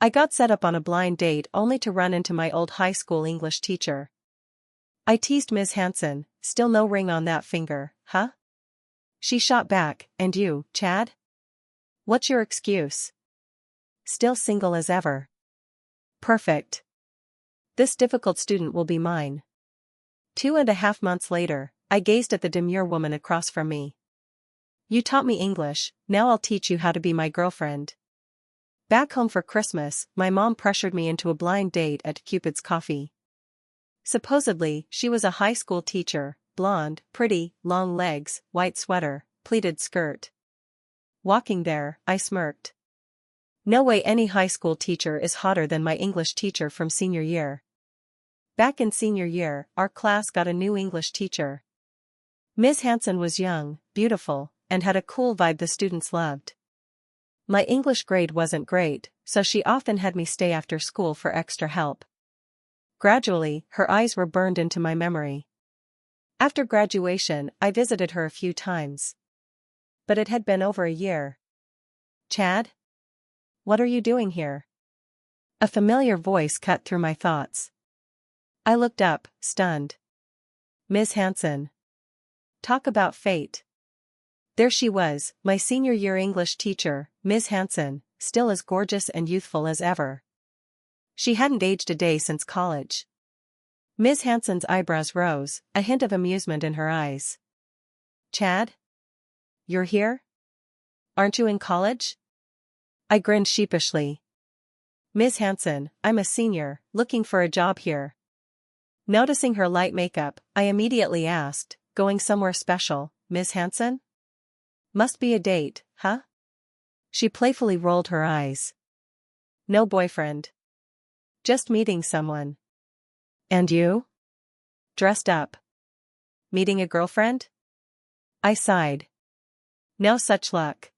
I got set up on a blind date only to run into my old high school English teacher. I teased Ms. Hanson, still no ring on that finger, huh? She shot back, and you, Chad? What's your excuse? Still single as ever. Perfect. This difficult student will be mine. 2.5 months later, I gazed at the demure woman across from me. You taught me English, now I'll teach you how to be my girlfriend. Back home for Christmas, my mom pressured me into a blind date at Cupid's Coffee. Supposedly, she was a high school teacher, blonde, pretty, long legs, white sweater, pleated skirt. Walking there, I smirked. No way any high school teacher is hotter than my English teacher from senior year. Back in senior year, our class got a new English teacher. Ms. Hanson was young, beautiful, and had a cool vibe the students loved. My English grade wasn't great, so she often had me stay after school for extra help. Gradually, her eyes were burned into my memory. After graduation, I visited her a few times. But it had been over a year. Chad? What are you doing here? A familiar voice cut through my thoughts. I looked up, stunned. Ms. Hanson. Talk about fate. There she was, my senior year English teacher, Ms. Hanson, still as gorgeous and youthful as ever. She hadn't aged a day since college. Ms. Hanson's eyebrows rose, a hint of amusement in her eyes. Chad? You're here? Aren't you in college? I grinned sheepishly. Ms. Hanson, I'm a senior, looking for a job here. Noticing her light makeup, I immediately asked, going somewhere special, Ms. Hanson? Must be a date, huh? She playfully rolled her eyes. No boyfriend. Just meeting someone. And you? Dressed up. Meeting a girlfriend? I sighed. No such luck.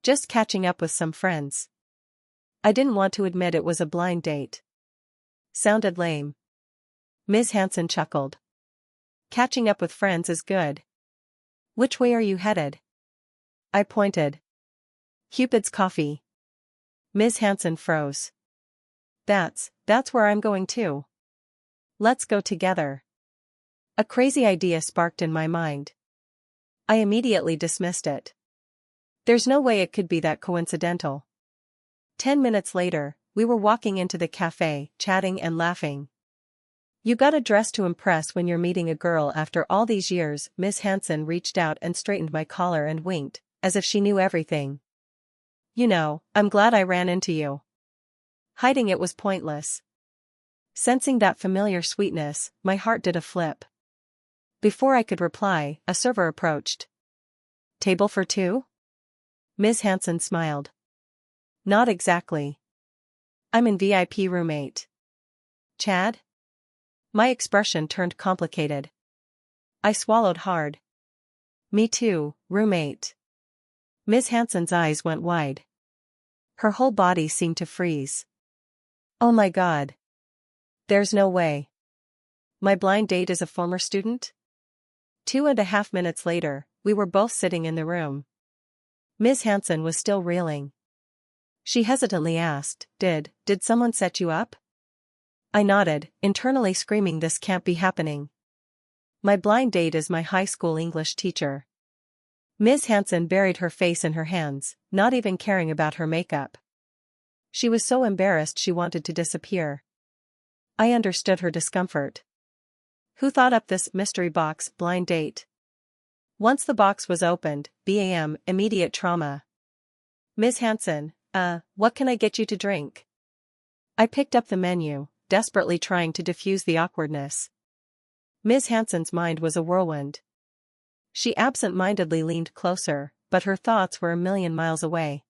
Just catching up with some friends. I didn't want to admit it was a blind date. Sounded lame. Ms. Hanson chuckled. Catching up with friends is good. Which way are you headed? I pointed. Cupid's Coffee. Ms. Hanson froze. That's where I'm going too. Let's go together. A crazy idea sparked in my mind. I immediately dismissed it. There's no way it could be that coincidental. 10 minutes later, we were walking into the cafe, chatting and laughing. You gotta dress to impress when you're meeting a girl after all these years. Miss Hanson reached out and straightened my collar and winked, as if she knew everything. You know, I'm glad I ran into you. Hiding it was pointless. Sensing that familiar sweetness, my heart did a flip. Before I could reply, a server approached. Table for two? Ms. Hanson smiled. Not exactly. I'm in VIP roommate. Chad? My expression turned complicated. I swallowed hard. Me too, roommate. Ms. Hanson's eyes went wide. Her whole body seemed to freeze. Oh my God. There's no way. My blind date is a former student? 2.5 minutes later, we were both sitting in the room. Ms. Hanson was still reeling. She hesitantly asked, Did someone set you up? I nodded, internally screaming this can't be happening. My blind date is my high school English teacher. Ms. Hanson buried her face in her hands, not even caring about her makeup. She was so embarrassed she wanted to disappear. I understood her discomfort. Who thought up this mystery box blind date? Once the box was opened, bam, immediate trauma. Ms. Hanson, what can I get you to drink? I picked up the menu, desperately trying to diffuse the awkwardness. Ms. Hanson's mind was a whirlwind. She absent-mindedly leaned closer, but her thoughts were a million miles away.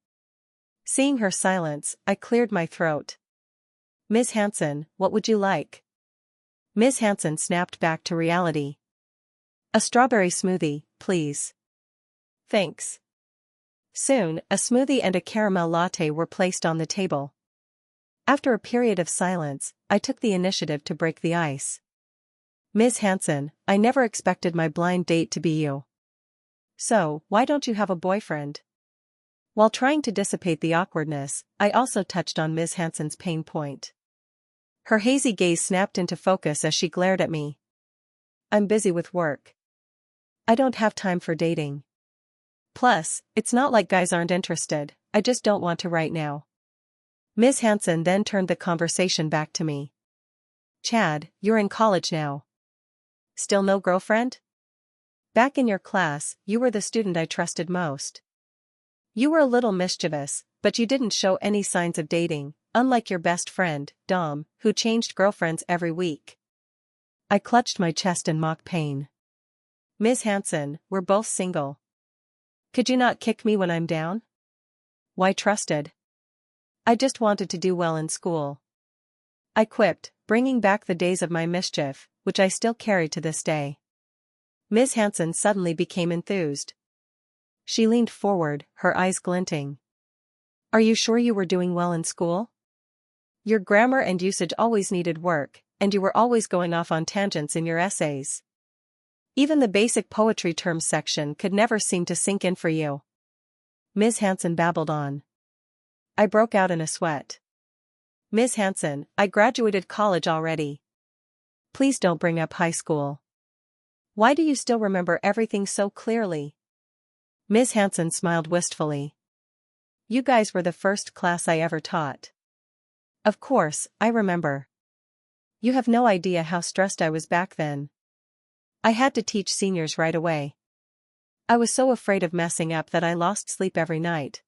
Seeing her silence, I cleared my throat. Ms. Hanson, what would you like? Ms. Hanson snapped back to reality. A strawberry smoothie, please. Thanks. Soon, a smoothie and a caramel latte were placed on the table. After a period of silence, I took the initiative to break the ice. Ms. Hanson, I never expected my blind date to be you. So, why don't you have a boyfriend? While trying to dissipate the awkwardness, I also touched on Ms. Hansen's pain point. Her hazy gaze snapped into focus as she glared at me. I'm busy with work. I don't have time for dating. Plus, it's not like guys aren't interested, I just don't want to right now. Ms. Hansen then turned the conversation back to me. Chad, you're in college now. Still no girlfriend? Back in your class, you were the student I trusted most. You were a little mischievous, but you didn't show any signs of dating, unlike your best friend, Dom, who changed girlfriends every week. I clutched my chest in mock pain. Ms. Hansen, we're both single. Could you not kick me when I'm down? Why trusted? I just wanted to do well in school. I quipped, bringing back the days of my mischief, which I still carry to this day. Ms. Hansen suddenly became enthused. She leaned forward, her eyes glinting. Are you sure you were doing well in school? Your grammar and usage always needed work, and you were always going off on tangents in your essays. Even the basic poetry terms section could never seem to sink in for you. Ms. Hansen babbled on. I broke out in a sweat. Ms. Hansen, I graduated college already. Please don't bring up high school. Why do you still remember everything so clearly? Ms. Hansen smiled wistfully. You guys were the first class I ever taught. Of course, I remember. You have no idea how stressed I was back then. I had to teach seniors right away. I was so afraid of messing up that I lost sleep every night.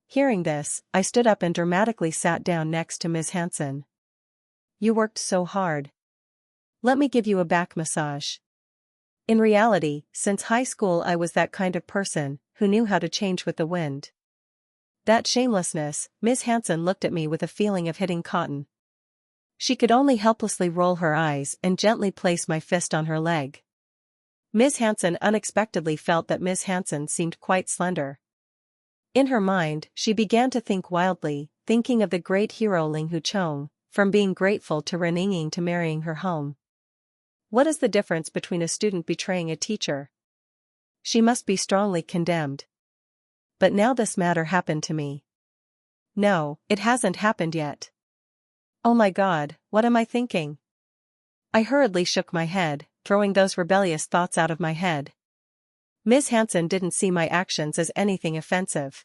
Hearing this, I stood up and dramatically sat down next to Ms. Hansen. You worked so hard. Let me give you a back massage. In reality, since high school I was that kind of person, who knew how to change with the wind. That shamelessness, Ms. Hansen looked at me with a feeling of hitting cotton. She could only helplessly roll her eyes and gently place my fist on her leg. Ms. Hansen unexpectedly felt that Ms. Hansen seemed quite slender. In her mind, she began to think wildly, thinking of the great hero Ling Hu Chong, from being grateful to Reninging to marrying her home. What is the difference between a student betraying a teacher? She must be strongly condemned. But now this matter happened to me. No, it hasn't happened yet. Oh my God, what am I thinking? I hurriedly shook my head, throwing those rebellious thoughts out of my head. Ms. Hansen didn't see my actions as anything offensive.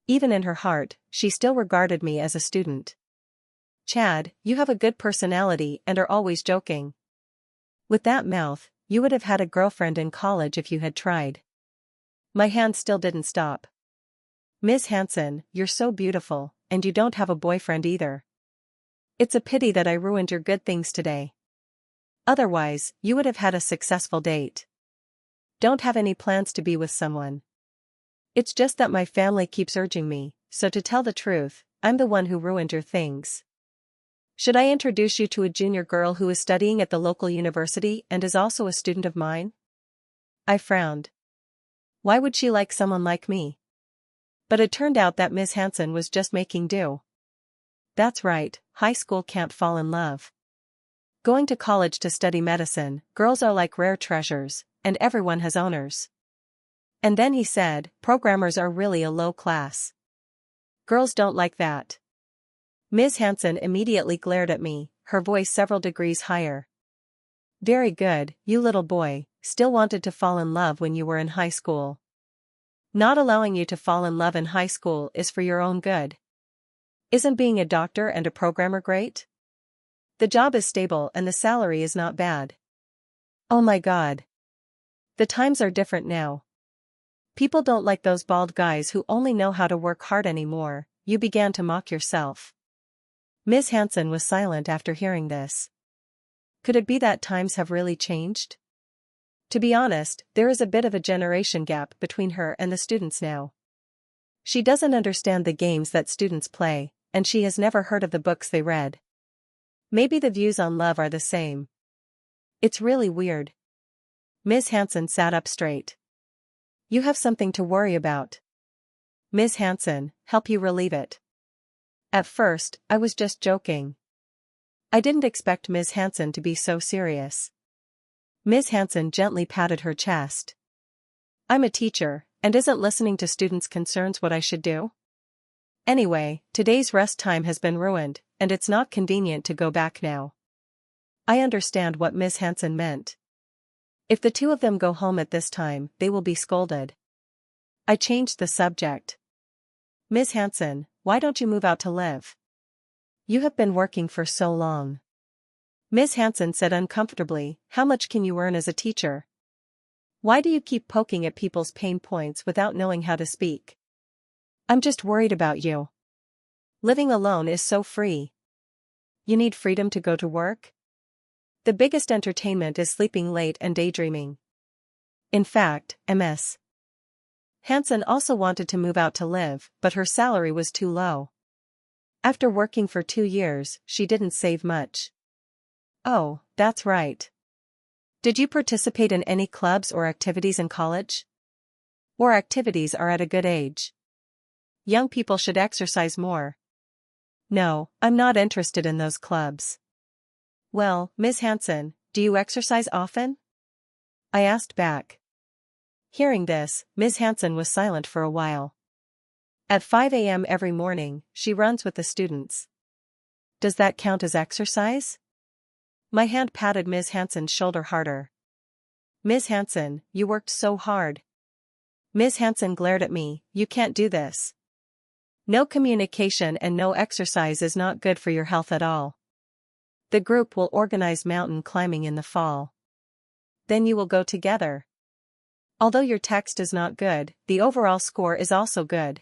Even in her heart, she still regarded me as a student. Chad, you have a good personality and are always joking. With that mouth, you would have had a girlfriend in college if you had tried. My hand still didn't stop. Ms. Hansen, you're so beautiful, and you don't have a boyfriend either. It's a pity that I ruined your good things today. Otherwise, you would have had a successful date. Don't have any plans to be with someone. It's just that my family keeps urging me, so to tell the truth, I'm the one who ruined your things. Should I introduce you to a junior girl who is studying at the local university and is also a student of mine? I frowned. Why would she like someone like me? But it turned out that Ms. Hansen was just making do. That's right, high school can't fall in love. Going to college to study medicine, girls are like rare treasures, and everyone has owners. And then he said, programmers are really a low class. Girls don't like that. Ms. Hansen immediately glared at me, her voice several degrees higher. Very good, you little boy, still wanted to fall in love when you were in high school. Not allowing you to fall in love in high school is for your own good. Isn't being a doctor and a programmer great? The job is stable and the salary is not bad. Oh my God. The times are different now. People don't like those bald guys who only know how to work hard anymore. You began to mock yourself. Ms. Hansen was silent after hearing this. Could it be that times have really changed? To be honest, there is a bit of a generation gap between her and the students now. She doesn't understand the games that students play, and she has never heard of the books they read. Maybe the views on love are the same. It's really weird. Ms. Hansen sat up straight. You have something to worry about. Ms. Hansen, help you relieve it. At first, I was just joking. I didn't expect Ms. Hansen to be so serious. Ms. Hansen gently patted her chest. I'm a teacher, And isn't listening to students' concerns what I should do? Anyway, today's rest time has been ruined, and it's not convenient to go back now. I understand what Miss Hanson meant. If the two of them go home at this time, they will be scolded. I changed the subject. Miss Hanson, why don't you move out to live? You have been working for so long. Miss Hanson said uncomfortably, how much can you earn as a teacher? Why do you keep poking at people's pain points without knowing how to speak? I'm just worried about you. Living alone is so free. You need freedom to go to work? The biggest entertainment is sleeping late and daydreaming. In fact, Ms. Hanson also wanted to move out to live, but her salary was too low. After working for 2 years, she didn't save much. Oh, that's right. Did you participate in any clubs or activities in college? War activities are at a good age. Young people should exercise more. No, I'm not interested in those clubs. Well, Miss Hanson, do you exercise often? I asked back. Hearing this, Miss Hanson was silent for a while. At 5 a.m. every morning, she runs with the students. Does that count as exercise? My hand patted Miss Hanson's shoulder harder. Miss Hanson, you worked so hard. Miss Hanson glared at me, you can't do this. No communication and no exercise is not good for your health at all. The group will organize mountain climbing in the fall. Then you will go together. Although your text is not good, the overall score is also good.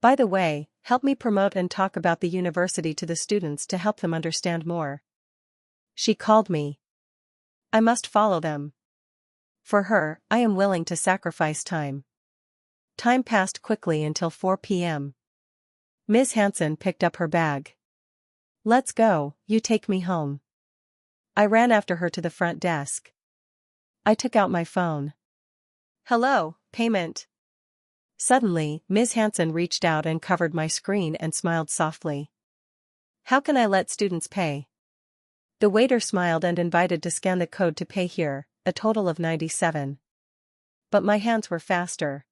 By the way, help me promote and talk about the university to the students to help them understand more. She called me. I must follow them. For her, I am willing to sacrifice time. Time passed quickly until 4 p.m. Miss Hanson picked up her bag. Let's go, you take me home. I ran after her to the front desk. I took out my phone. Hello, payment. Suddenly, Miss Hanson reached out and covered my screen and smiled softly. How can I let students pay? The waiter smiled and invited to scan the code to pay here, a total of 97. But my hands were faster.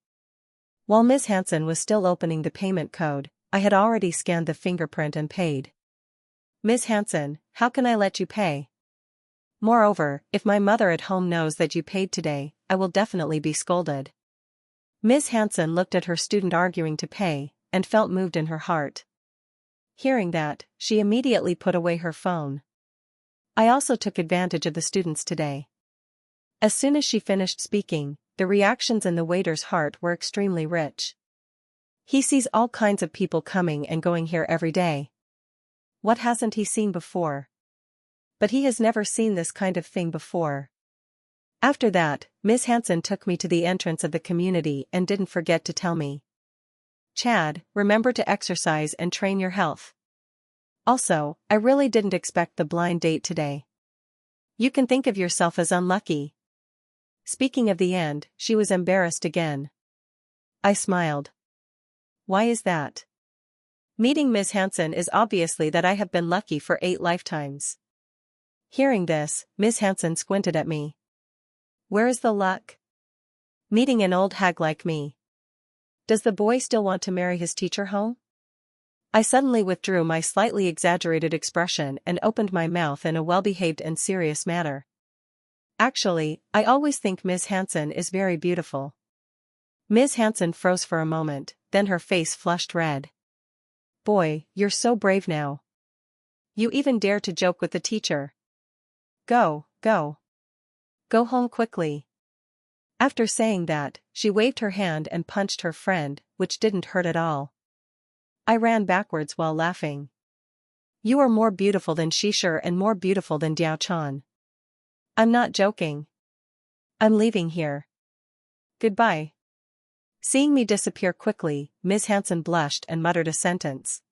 While Miss Hanson was still opening the payment code, I had already scanned the fingerprint and paid. Miss Hanson, how can I let you pay? Moreover, if my mother at home knows that you paid today, I will definitely be scolded. Miss Hanson looked at her student arguing to pay, and felt moved in her heart. Hearing that, she immediately put away her phone. I also took advantage of the students today. As soon as she finished speaking, the reactions in the waiter's heart were extremely rich. He sees all kinds of people coming and going here every day. What hasn't he seen before? But he has never seen this kind of thing before. After that, Miss Hanson took me to the entrance of the community and didn't forget to tell me. Chad, remember to exercise and train your health. Also, I really didn't expect the blind date today. You can think of yourself as unlucky. Speaking of the end, she was embarrassed again. I smiled. Why is that? Meeting Miss Hanson is obviously that I have been lucky for 8 lifetimes. Hearing this, Miss Hanson squinted at me. Where is the luck? Meeting an old hag like me. Does the boy still want to marry his teacher home? I suddenly withdrew my slightly exaggerated expression and opened my mouth in a well-behaved and serious manner. Actually, I always think Miss Hanson is very beautiful. Miss Hanson froze for a moment, then her face flushed red. Boy, you're so brave now. You even dare to joke with the teacher. Go, go. Go home quickly. After saying that, she waved her hand and punched her friend, which didn't hurt at all. I ran backwards while laughing. You are more beautiful than Shishir and more beautiful than Diao Chan. I'm not joking. I'm leaving here. Goodbye. Seeing me disappear quickly, Miss Hanson blushed and muttered a sentence.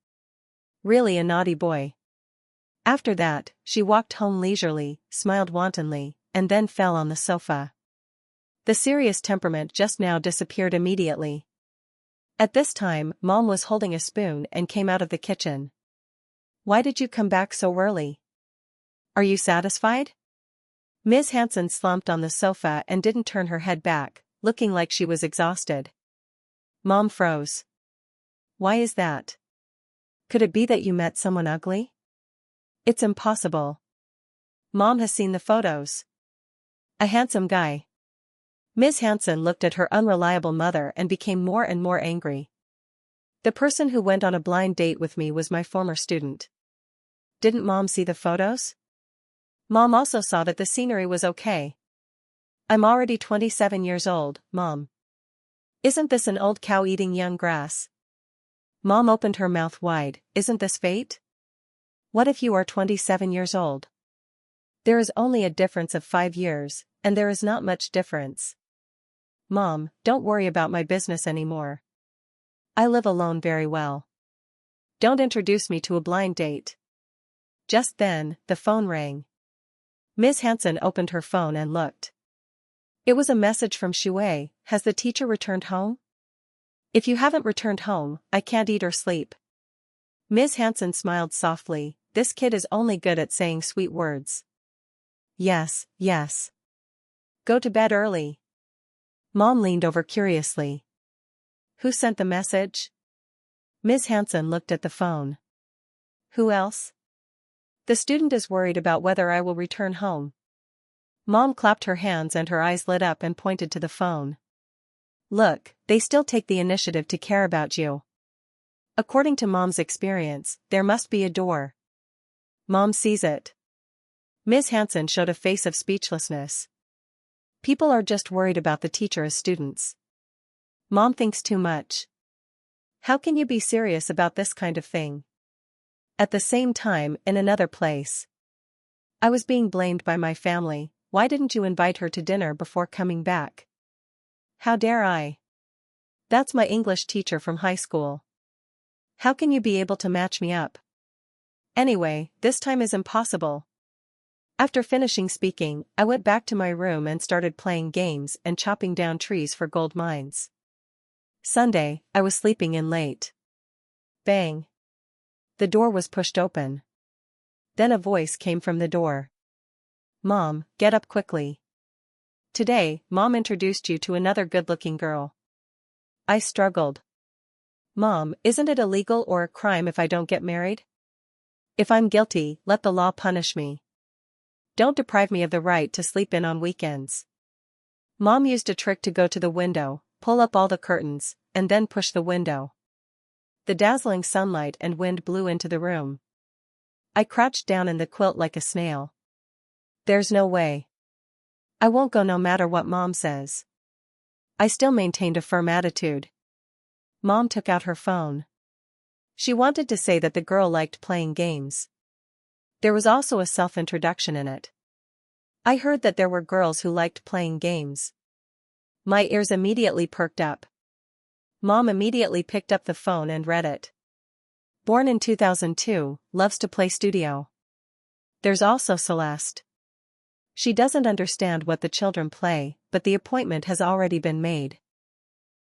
Really a naughty boy. After that, she walked home leisurely, smiled wantonly, and then fell on the sofa. The serious temperament just now disappeared immediately. At this time, Mom was holding a spoon and came out of the kitchen. Why did you come back so early? Are you satisfied? Miss Hanson slumped on the sofa and didn't turn her head back, looking like she was exhausted. Mom froze. Why is that? Could it be that you met someone ugly? It's impossible. Mom has seen the photos. A handsome guy. Ms. Hansen looked at her unreliable mother and became more and more angry. The person who went on a blind date with me was my former student. Didn't Mom see the photos? Mom also saw that the scenery was okay. I'm already 27 years old, Mom. Isn't this an old cow eating young grass? Mom opened her mouth wide. Isn't this fate? What if you are 27 years old? There is only a difference of 5 years, and there is not much difference. Mom, don't worry about my business anymore. I live alone very well. Don't introduce me to a blind date. Just then, the phone rang. Ms. Hansen opened her phone and looked. It was a message from Shui. Has the teacher returned home? If you haven't returned home, I can't eat or sleep. Ms. Hansen smiled softly. This kid is only good at saying sweet words. Yes, yes. Go to bed early. Mom leaned over curiously. Who sent the message? Ms. Hansen looked at the phone. Who else? The student is worried about whether I will return home. Mom clapped her hands and her eyes lit up and pointed to the phone. Look, they still take the initiative to care about you. According to Mom's experience, there must be a door. Mom sees it. Ms. Hansen showed a face of speechlessness. People are just worried about the teacher as students. Mom thinks too much. How can you be serious about this kind of thing? At the same time, in another place. I was being blamed by my family. Why didn't you invite her to dinner before coming back? How dare I? That's my English teacher from high school. How can you be able to match me up? Anyway, this time is impossible. After finishing speaking, I went back to my room and started playing games and chopping down trees for gold mines. Sunday, I was sleeping in late. Bang. The door was pushed open. Then a voice came from the door. Mom, get up quickly. Today, Mom introduced you to another good-looking girl. I struggled. Mom, isn't it illegal or a crime if I don't get married? If I'm guilty, let the law punish me. Don't deprive me of the right to sleep in on weekends. Mom used a trick to go to the window, pull up all the curtains, and then push the window. The dazzling sunlight and wind blew into the room. I crouched down in the quilt like a snail. There's no way. I won't go no matter what Mom says. I still maintained a firm attitude. Mom took out her phone. She wanted to say that the girl liked playing games. There was also a self-introduction in it. I heard that there were girls who liked playing games. My ears immediately perked up. Mom immediately picked up the phone and read it. Born in 2002, loves to play studio. There's also Celeste. She doesn't understand what the children play, but the appointment has already been made.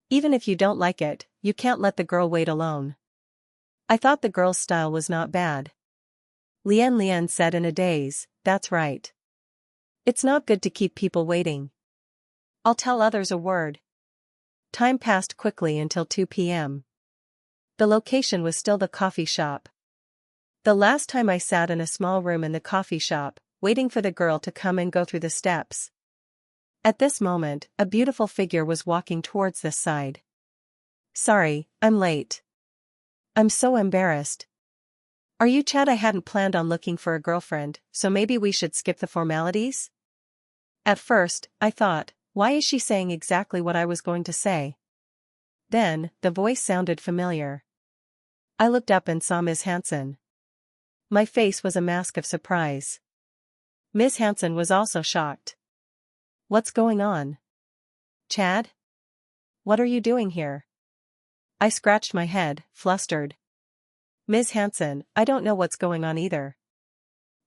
Even if you don't like it, you can't let the girl wait alone. I thought the girl's style was not bad. Lian said in a daze, that's right. It's not good to keep people waiting. I'll tell others a word. Time passed quickly until 2 p.m. The location was still the coffee shop. The last time I sat in a small room in the coffee shop, waiting for the girl to come and go through the steps. At this moment, a beautiful figure was walking towards this side. Sorry, I'm late. I'm so embarrassed. Are you Chad? I hadn't planned on looking for a girlfriend, so maybe we should skip the formalities? At first, I thought, why is she saying exactly what I was going to say? Then, the voice sounded familiar. I looked up and saw Ms. Hansen. My face was a mask of surprise. Ms. Hansen was also shocked. What's going on? Chad? What are you doing here? I scratched my head, flustered. Ms. Hansen, I don't know what's going on either.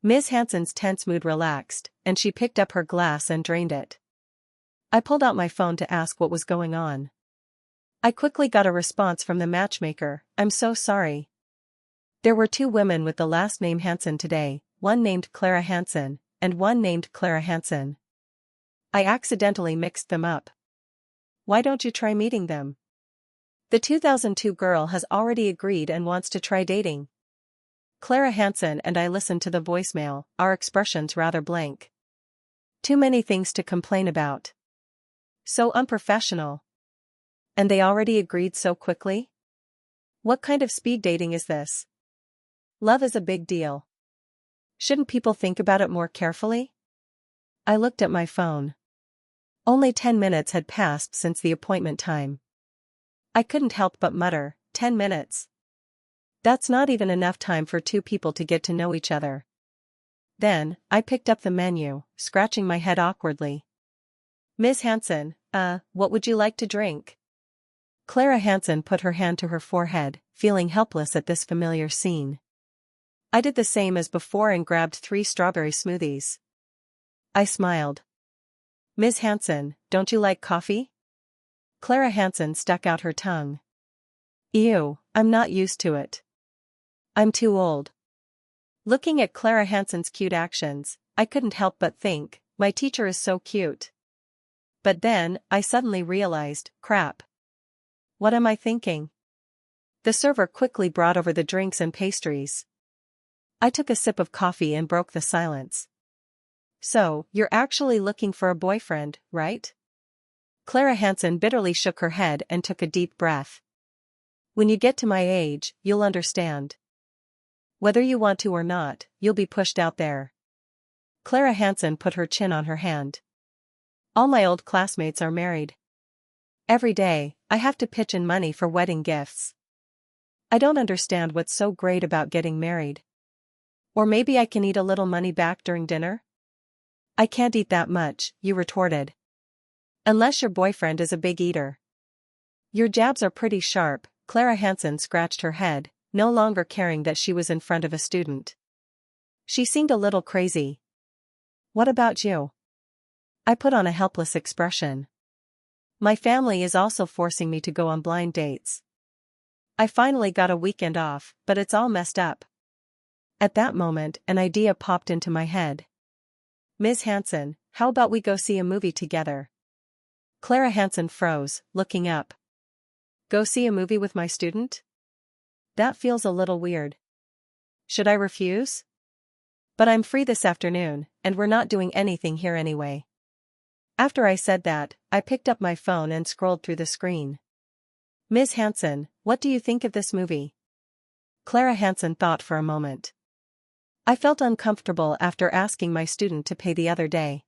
Ms. Hansen's tense mood relaxed, and she picked up her glass and drained it. I pulled out my phone to ask what was going on. I quickly got a response from the matchmaker, I'm so sorry. There were 2 women with the last name Hansen today, one named Clara Hansen, and one named Clara Hansen. I accidentally mixed them up. Why don't you try meeting them? The 2002 girl has already agreed and wants to try dating. Clara Hansen and I listened to the voicemail, our expressions rather blank. Too many things to complain about. So unprofessional. And they already agreed so quickly? What kind of speed dating is this? Love is a big deal. Shouldn't people think about it more carefully? I looked at my phone. Only 10 minutes had passed since the appointment time. I couldn't help but mutter, 10 minutes. That's not even enough time for two people to get to know each other. Then, I picked up the menu, scratching my head awkwardly. Miss Hansen, what would you like to drink? Clara Hansen put her hand to her forehead, feeling helpless at this familiar scene. I did the same as before and grabbed 3 strawberry smoothies. I smiled. Miss Hansen, don't you like coffee? Clara Hansen stuck out her tongue. Ew, I'm not used to it. I'm too old. Looking at Clara Hansen's cute actions, I couldn't help but think, my teacher is so cute. But then, I suddenly realized, crap. What am I thinking? The server quickly brought over the drinks and pastries. I took a sip of coffee and broke the silence. So, you're actually looking for a boyfriend, right? Clara Hansen bitterly shook her head and took a deep breath. When you get to my age, you'll understand. Whether you want to or not, you'll be pushed out there. Clara Hansen put her chin on her hand. All my old classmates are married. Every day, I have to pitch in money for wedding gifts. I don't understand what's so great about getting married. Or maybe I can eat a little money back during dinner? I can't eat that much, you retorted. Unless your boyfriend is a big eater. Your jabs are pretty sharp, Clara Hansen scratched her head, no longer caring that she was in front of a student. She seemed a little crazy. What about you? I put on a helpless expression. My family is also forcing me to go on blind dates. I finally got a weekend off, but it's all messed up. At that moment, an idea popped into my head. Ms. Hansen, how about we go see a movie together? Clara Hansen froze, looking up. Go see a movie with my student? That feels a little weird. Should I refuse? But I'm free this afternoon, and we're not doing anything here anyway. After I said that, I picked up my phone and scrolled through the screen. Ms. Hansen, what do you think of this movie? Clara Hansen thought for a moment. I felt uncomfortable after asking my student to pay the other day.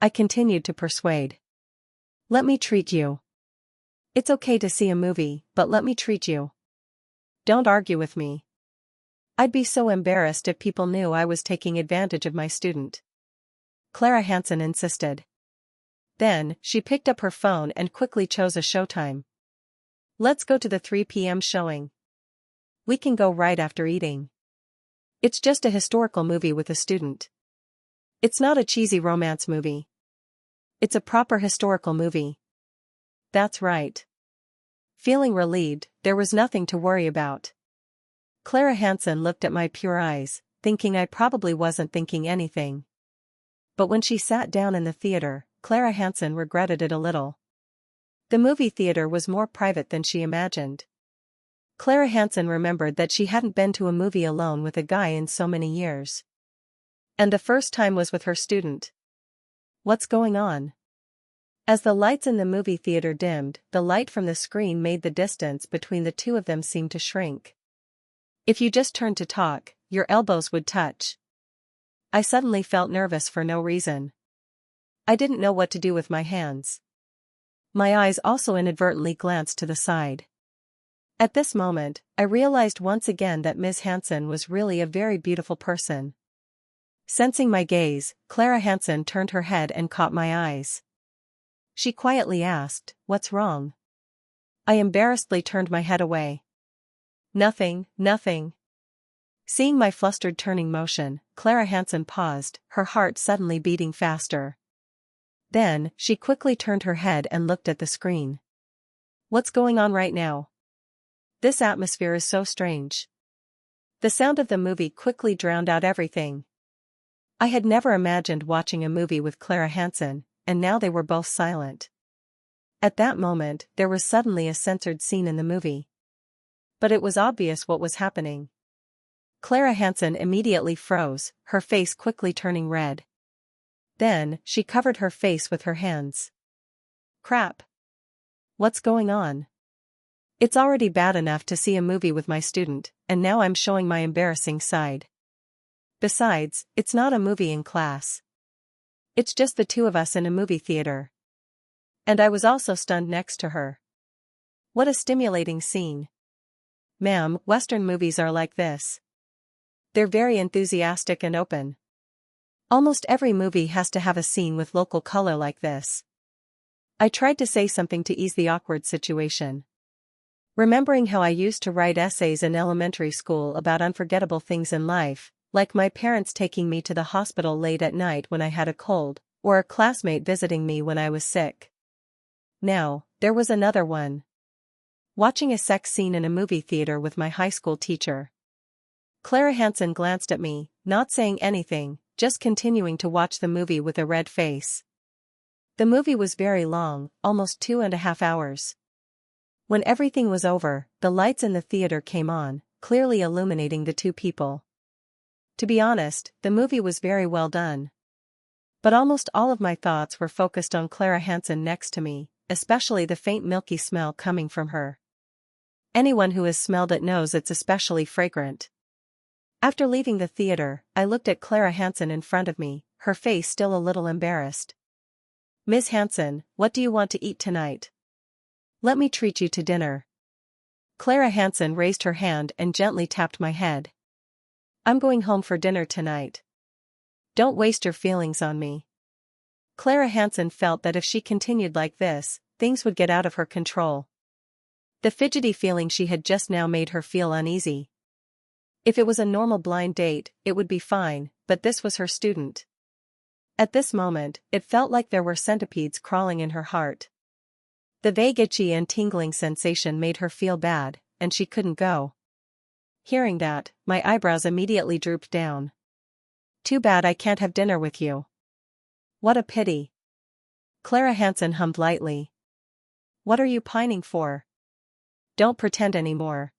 I continued to persuade. Let me treat you. It's okay to see a movie, but let me treat you. Don't argue with me. I'd be so embarrassed if people knew I was taking advantage of my student. Clara Hansen insisted. Then, she picked up her phone and quickly chose a showtime. Let's go to the 3 p.m. showing. We can go right after eating. It's just a historical movie with a student. It's not a cheesy romance movie. It's a proper historical movie. That's right. Feeling relieved, there was nothing to worry about. Clara Hansen looked at my pure eyes, thinking I probably wasn't thinking anything. But when she sat down in the theater, Clara Hansen regretted it a little. The movie theater was more private than she imagined. Clara Hansen remembered that she hadn't been to a movie alone with a guy in so many years. And the first time was with her student. What's going on? As the lights in the movie theater dimmed, the light from the screen made the distance between the two of them seem to shrink. If you just turned to talk, your elbows would touch. I suddenly felt nervous for no reason. I didn't know what to do with my hands. My eyes also inadvertently glanced to the side. At this moment, I realized once again that Ms. Hansen was really a very beautiful person. Sensing my gaze, Clara Hansen turned her head and caught my eyes. She quietly asked, "What's wrong?" I embarrassedly turned my head away. Nothing, nothing. Seeing my flustered turning motion, Clara Hansen paused, her heart suddenly beating faster. Then, she quickly turned her head and looked at the screen. What's going on right now? This atmosphere is so strange. The sound of the movie quickly drowned out everything. I had never imagined watching a movie with Clara Hansen, and now they were both silent. At that moment, there was suddenly a censored scene in the movie. But it was obvious what was happening. Clara Hansen immediately froze, her face quickly turning red. Then, she covered her face with her hands. Crap. What's going on? It's already bad enough to see a movie with my student, and now I'm showing my embarrassing side. Besides, it's not a movie in class. It's just the two of us in a movie theater. And I was also stunned next to her. What a stimulating scene. Ma'am, Western movies are like this. They're very enthusiastic and open. Almost every movie has to have a scene with local color like this. I tried to say something to ease the awkward situation. Remembering how I used to write essays in elementary school about unforgettable things in life, like my parents taking me to the hospital late at night when I had a cold, or a classmate visiting me when I was sick. Now, there was another one. Watching a sex scene in a movie theater with my high school teacher. Clara Hansen glanced at me, not saying anything, just continuing to watch the movie with a red face. The movie was very long, almost 2.5 hours. When everything was over, the lights in the theater came on, clearly illuminating the two people. To be honest, the movie was very well done. But almost all of my thoughts were focused on Clara Hansen next to me, especially the faint milky smell coming from her. Anyone who has smelled it knows it's especially fragrant. After leaving the theater, I looked at Clara Hansen in front of me, her face still a little embarrassed. Miss Hansen, what do you want to eat tonight? Let me treat you to dinner. Clara Hansen raised her hand and gently tapped my head. I'm going home for dinner tonight. Don't waste your feelings on me. Clara Hansen felt that if she continued like this, things would get out of her control. The fidgety feeling she had just now made her feel uneasy. If it was a normal blind date, it would be fine, but this was her student. At this moment, it felt like there were centipedes crawling in her heart. The vague itchy and tingling sensation made her feel bad, and she couldn't go. Hearing that, my eyebrows immediately drooped down. Too bad I can't have dinner with you. What a pity. Clara Hansen hummed lightly. What are you pining for? Don't pretend anymore.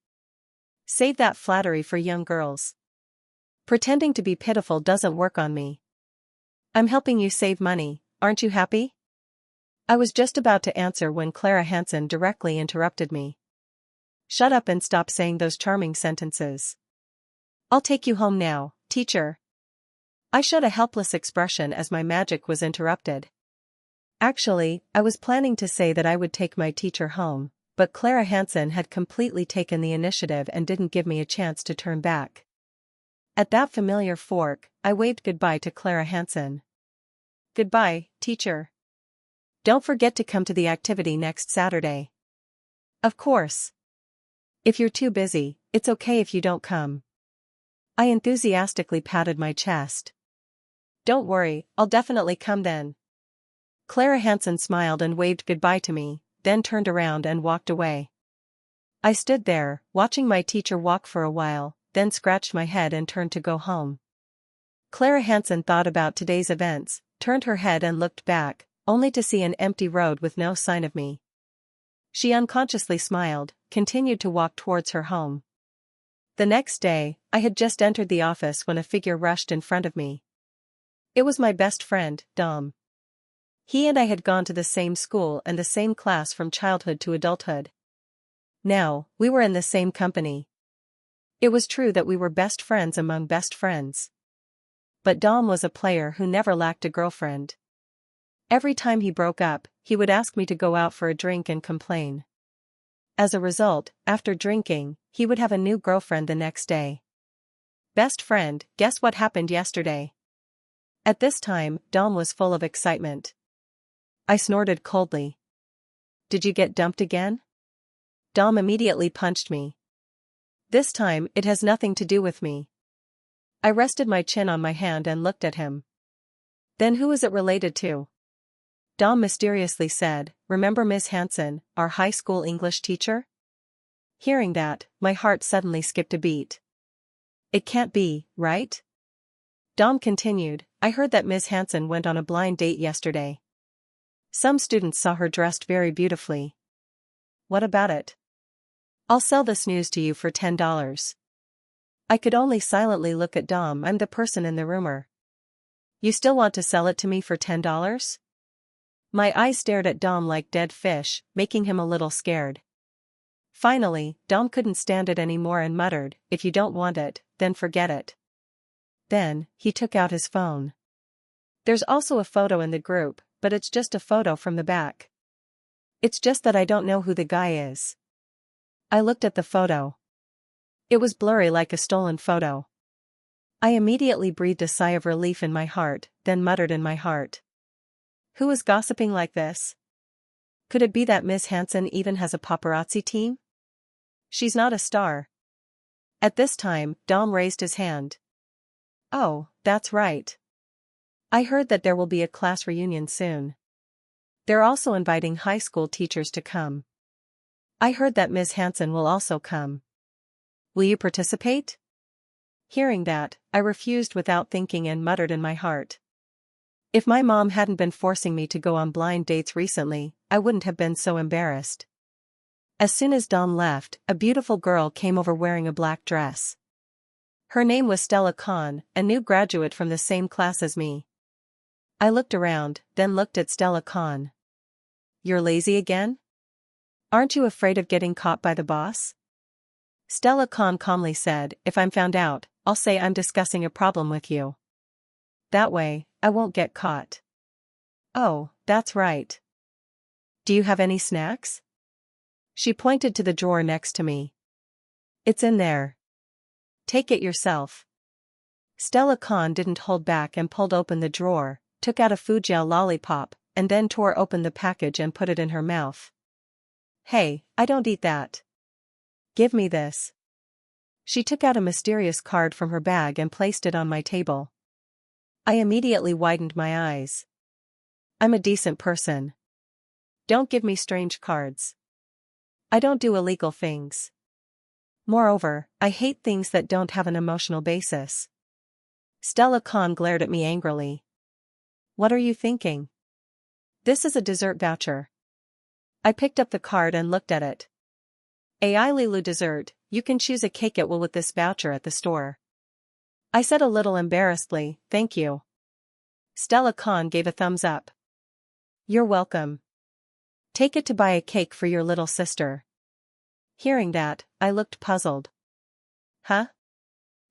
Save that flattery for young girls. Pretending to be pitiful doesn't work on me. I'm helping you save money, aren't you happy? I was just about to answer when Clara Hansen directly interrupted me. Shut up and stop saying those charming sentences. I'll take you home now, teacher. I showed a helpless expression as my magic was interrupted. Actually, I was planning to say that I would take my teacher home, but Clara Hansen had completely taken the initiative and didn't give me a chance to turn back. At that familiar fork, I waved goodbye to Clara Hansen. Goodbye, teacher. Don't forget to come to the activity next Saturday. Of course. If you're too busy, it's okay if you don't come. I enthusiastically patted my chest. Don't worry, I'll definitely come then. Clara Hansen smiled and waved goodbye to me, then turned around and walked away. I stood there, watching my teacher walk for a while, then scratched my head and turned to go home. Clara Hansen thought about today's events, turned her head and looked back, only to see an empty road with no sign of me. She unconsciously smiled, continued to walk towards her home. The next day, I had just entered the office when a figure rushed in front of me. It was my best friend, Dom. He and I had gone to the same school and the same class from childhood to adulthood. Now, we were in the same company. It was true that we were best friends among best friends. But Dom was a player who never lacked a girlfriend. Every time he broke up, he would ask me to go out for a drink and complain. As a result, after drinking, he would have a new girlfriend the next day. Best friend, guess what happened yesterday? At this time, Dom was full of excitement. I snorted coldly. Did you get dumped again? Dom immediately punched me. This time, it has nothing to do with me. I rested my chin on my hand and looked at him. Then who is it related to? Dom mysteriously said, remember Miss Hansen, our high school English teacher? Hearing that, my heart suddenly skipped a beat. It can't be, right? Dom continued, I heard that Miss Hansen went on a blind date yesterday. Some students saw her dressed very beautifully. What about it? I'll sell this news to you for $10. I could only silently look at Dom. I'm the person in the rumor. You still want to sell it to me for $10? My eyes stared at Dom like dead fish, making him a little scared. Finally, Dom couldn't stand it anymore and muttered, "If you don't want it, then forget it." Then, he took out his phone. There's also a photo in the group, but it's just a photo from the back. It's just that I don't know who the guy is. I looked at the photo. It was blurry like a stolen photo. I immediately breathed a sigh of relief in my heart, then muttered in my heart. Who is gossiping like this? Could it be that Miss Hansen even has a paparazzi team? She's not a star. At this time, Dom raised his hand. Oh, that's right. I heard that there will be a class reunion soon. They're also inviting high school teachers to come. I heard that Miss Hansen will also come. Will you participate? Hearing that, I refused without thinking and muttered in my heart. If my mom hadn't been forcing me to go on blind dates recently, I wouldn't have been so embarrassed. As soon as Dom left, a beautiful girl came over wearing a black dress. Her name was Stella Khan, a new graduate from the same class as me. I looked around, then looked at Stella Khan. You're lazy again? Aren't you afraid of getting caught by the boss? Stella Khan calmly said, if I'm found out, I'll say I'm discussing a problem with you. That way, I won't get caught. Oh, that's right. Do you have any snacks? She pointed to the drawer next to me. It's in there. Take it yourself. Stella Khan didn't hold back and pulled open the drawer, took out a food gel lollipop, and then tore open the package and put it in her mouth. Hey, I don't eat that. Give me this. She took out a mysterious card from her bag and placed it on my table. I immediately widened my eyes. I'm a decent person. Don't give me strange cards. I don't do illegal things. Moreover, I hate things that don't have an emotional basis. Stella Khan glared at me angrily. What are you thinking? This is a dessert voucher. I picked up the card and looked at it. AI Lilu dessert, you can choose a cake at will with this voucher at the store. I said a little embarrassedly, thank you. Stella Khan gave a thumbs up. You're welcome. Take it to buy a cake for your little sister. Hearing that, I looked puzzled. Huh?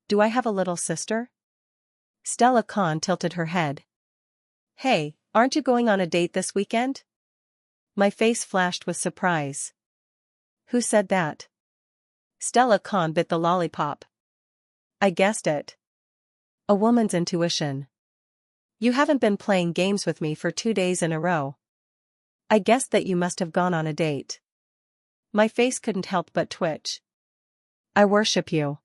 Do I have a little sister? Stella Khan tilted her head. Hey, aren't you going on a date this weekend? My face flashed with surprise. Who said that? Stella Khan bit the lollipop. I guessed it. A woman's intuition. You haven't been playing games with me for 2 days in a row. I guessed that you must have gone on a date. My face couldn't help but twitch. I worship you.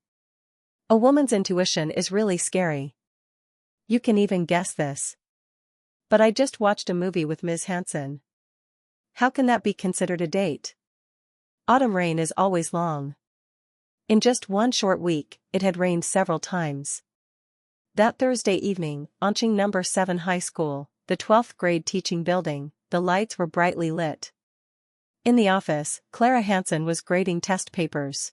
A woman's intuition is really scary. You can even guess this. But I just watched a movie with Ms. Hansen. How can that be considered a date? Autumn rain is always long. In just one short week, it had rained several times. That Thursday evening, Onching No. 7 High School, the 12th grade teaching building, the lights were brightly lit. In the office, Clara Hansen was grading test papers.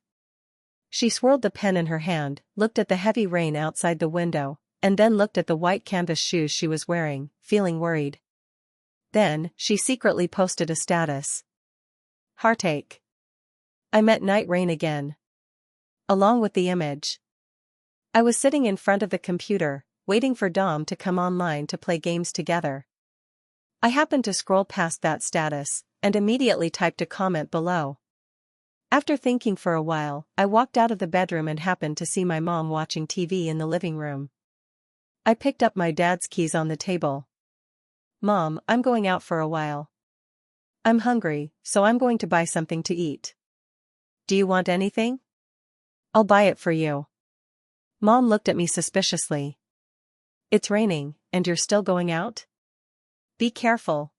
She swirled the pen in her hand, looked at the heavy rain outside the window, and then looked at the white canvas shoes she was wearing, feeling worried. Then, she secretly posted a status. Heartache. I met night rain again. Along with the image. I was sitting in front of the computer, waiting for Dom to come online to play games together. I happened to scroll past that status, and immediately typed a comment below. After thinking for a while, I walked out of the bedroom and happened to see my mom watching TV in the living room. I picked up my dad's keys on the table. Mom, I'm going out for a while. I'm hungry, so I'm going to buy something to eat. Do you want anything? I'll buy it for you. Mom looked at me suspiciously. It's raining, and you're still going out? Be careful.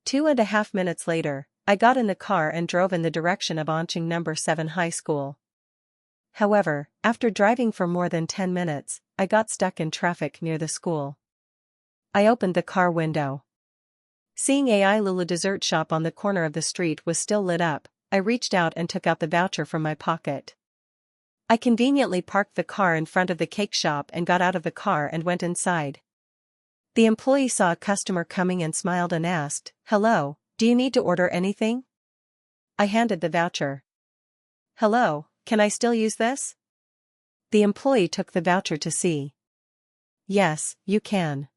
2.5 minutes later, I got in the car and drove in the direction of Onching No. 7 High School. However, after driving for more than 10 minutes, I got stuck in traffic near the school. I opened the car window. Seeing AI Lulu dessert shop on the corner of the street was still lit up, I reached out and took out the voucher from my pocket. I conveniently parked the car in front of the cake shop and got out of the car and went inside. The employee saw a customer coming and smiled and asked, "Hello, do you need to order anything?" I handed the voucher. "Hello, can I still use this?" The employee took the voucher to see. "Yes, you can."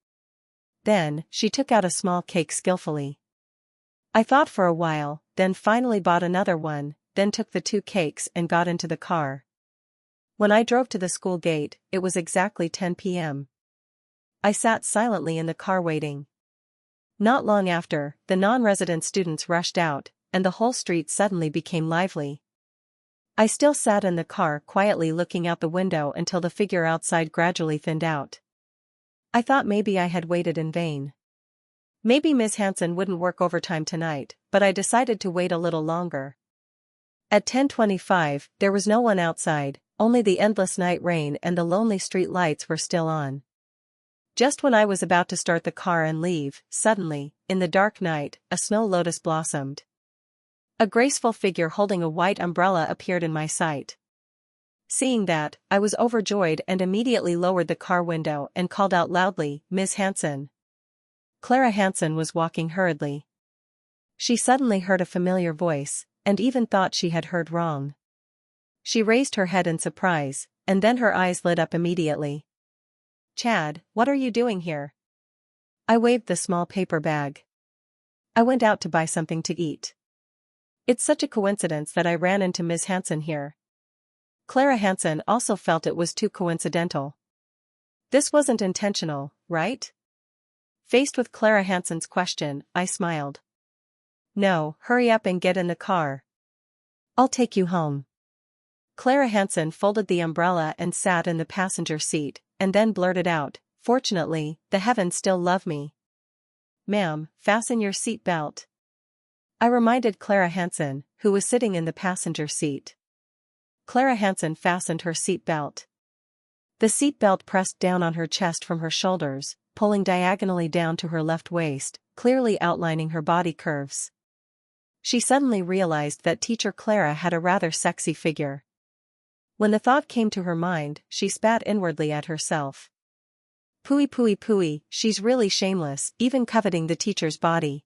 Then, she took out a small cake skillfully. I thought for a while, then finally bought another one, then took the 2 cakes and got into the car. When I drove to the school gate, it was exactly 10 p.m. I sat silently in the car waiting. Not long after, the non-resident students rushed out, and the whole street suddenly became lively. I still sat in the car quietly looking out the window until the figure outside gradually thinned out. I thought maybe I had waited in vain. Maybe Miss Hansen wouldn't work overtime tonight, but I decided to wait a little longer. At 10:25, there was no one outside, only the endless night rain and the lonely street lights were still on. Just when I was about to start the car and leave, suddenly, in the dark night, a snow lotus blossomed. A graceful figure holding a white umbrella appeared in my sight. Seeing that, I was overjoyed and immediately lowered the car window and called out loudly, "Miss Hansen." Clara Hansen was walking hurriedly. She suddenly heard a familiar voice, and even thought she had heard wrong. She raised her head in surprise, and then her eyes lit up immediately. "Chad, what are you doing here?" I waved the small paper bag. "I went out to buy something to eat. It's such a coincidence that I ran into Miss Hansen here." Clara Hansen also felt it was too coincidental. "This wasn't intentional, right?" Faced with Clara Hansen's question, I smiled. "No, hurry up and get in the car. I'll take you home." Clara Hansen folded the umbrella and sat in the passenger seat, and then blurted out, "Fortunately, the heavens still love me." "Ma'am, fasten your seat belt," I reminded Clara Hansen, who was sitting in the passenger seat. Clara Hansen fastened her seat belt. The seat belt pressed down on her chest from her shoulders, pulling diagonally down to her left waist, clearly outlining her body curves. She suddenly realized that Teacher Clara had a rather sexy figure. When the thought came to her mind, she spat inwardly at herself. Pooey pooey pooey, she's really shameless, even coveting the teacher's body.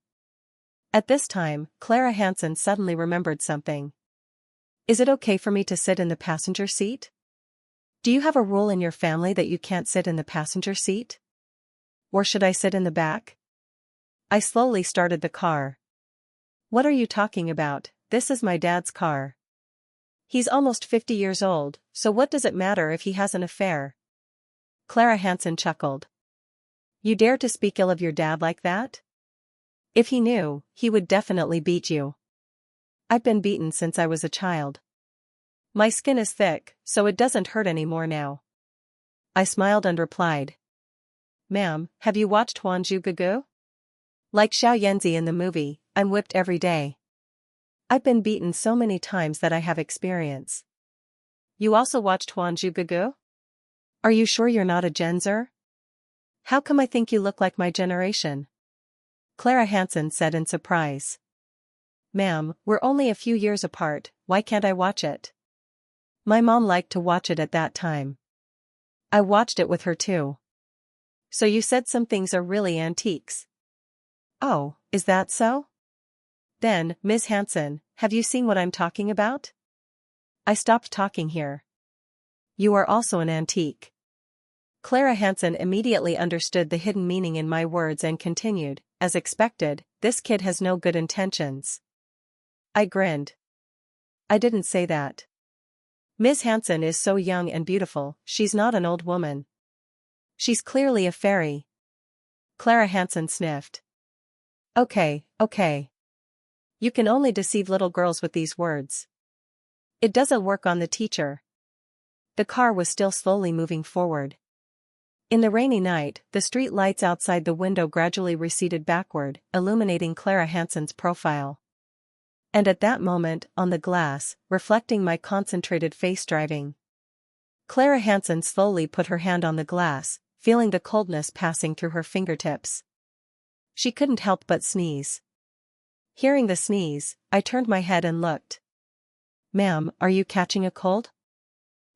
At this time, Clara Hansen suddenly remembered something. "Is it okay for me to sit in the passenger seat? Do you have a rule in your family that you can't sit in the passenger seat? Or should I sit in the back?" I slowly started the car. "What are you talking about? This is my dad's car. He's almost 50 years old, so what does it matter if he has an affair?" Clara Hansen chuckled. "You dare to speak ill of your dad like that? If he knew, he would definitely beat you." "I've been beaten since I was a child. My skin is thick, so it doesn't hurt anymore now." I smiled and replied. "Ma'am, have you watched Huanju Gugu? Like Xiao Yanzi in the movie, I'm whipped every day. I've been beaten so many times that I have experience." "You also watched Huanju Gugu? Are you sure you're not a Gen Zer? How come I think you look like my generation?" Clara Hansen said in surprise. "Ma'am, we're only a few years apart, why can't I watch it? My mom liked to watch it at that time. I watched it with her too." "So you said some things are really antiques." "Oh, is that so? Then, Miss Hansen, have you seen what I'm talking about? I stopped talking here. You are also an antique." Clara Hansen immediately understood the hidden meaning in my words and continued, "As expected, this kid has no good intentions." I grinned. "I didn't say that. Miss Hansen is so young and beautiful, she's not an old woman. She's clearly a fairy." Clara Hansen sniffed. Okay. You can only deceive little girls with these words. It doesn't work on the teacher." The car was still slowly moving forward. In the rainy night, the street lights outside the window gradually receded backward, illuminating Clara Hansen's profile. And at that moment, on the glass, reflecting my concentrated face driving. Clara Hansen slowly put her hand on the glass, feeling the coldness passing through her fingertips. She couldn't help but sneeze. Hearing the sneeze, I turned my head and looked. "Ma'am, are you catching a cold?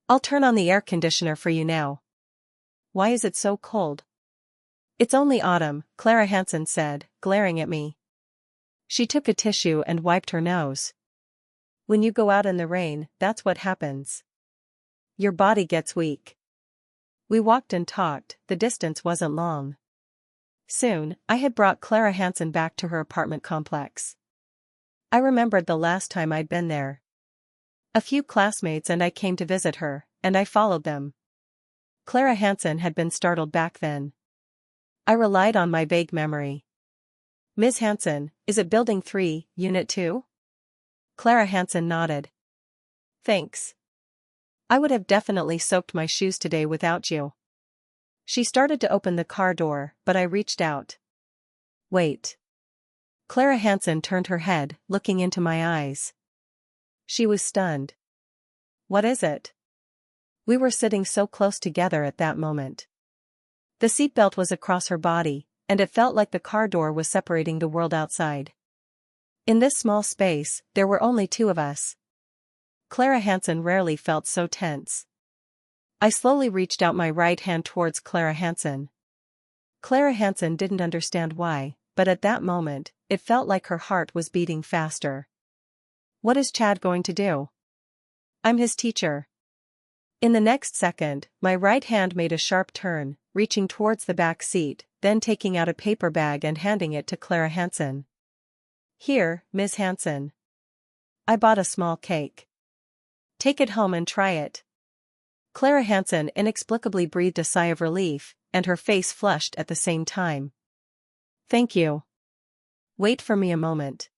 I'll turn on the air conditioner for you now." "Why is it so cold?" "It's only autumn," Clara Hansen said, glaring at me. She took a tissue and wiped her nose. "When you go out in the rain, that's what happens. Your body gets weak." We walked and talked, the distance wasn't long. Soon, I had brought Clara Hansen back to her apartment complex. I remembered the last time I'd been there. A few classmates and I came to visit her, and I followed them. Clara Hansen had been startled back then. I relied on my vague memory. "Ms. Hansen, is it Building 3, Unit 2? Clara Hansen nodded. "Thanks. I would have definitely soaked my shoes today without you." She started to open the car door, but I reached out. "Wait." Clara Hansen turned her head, looking into my eyes. She was stunned. "What is it?" We were sitting so close together at that moment. The seatbelt was across her body, and it felt like the car door was separating the world outside. In this small space, there were only two of us. Clara Hansen rarely felt so tense. I slowly reached out my right hand towards Clara Hansen. Clara Hansen didn't understand why, but at that moment, it felt like her heart was beating faster. "What is Chad going to do?" "I'm his teacher." In the next second, my right hand made a sharp turn, reaching towards the back seat, then taking out a paper bag and handing it to Clara Hansen. "Here, Ms. Hansen. I bought a small cake. Take it home and try it." Clara Hansen inexplicably breathed a sigh of relief, and her face flushed at the same time. "Thank you. Wait for me a moment."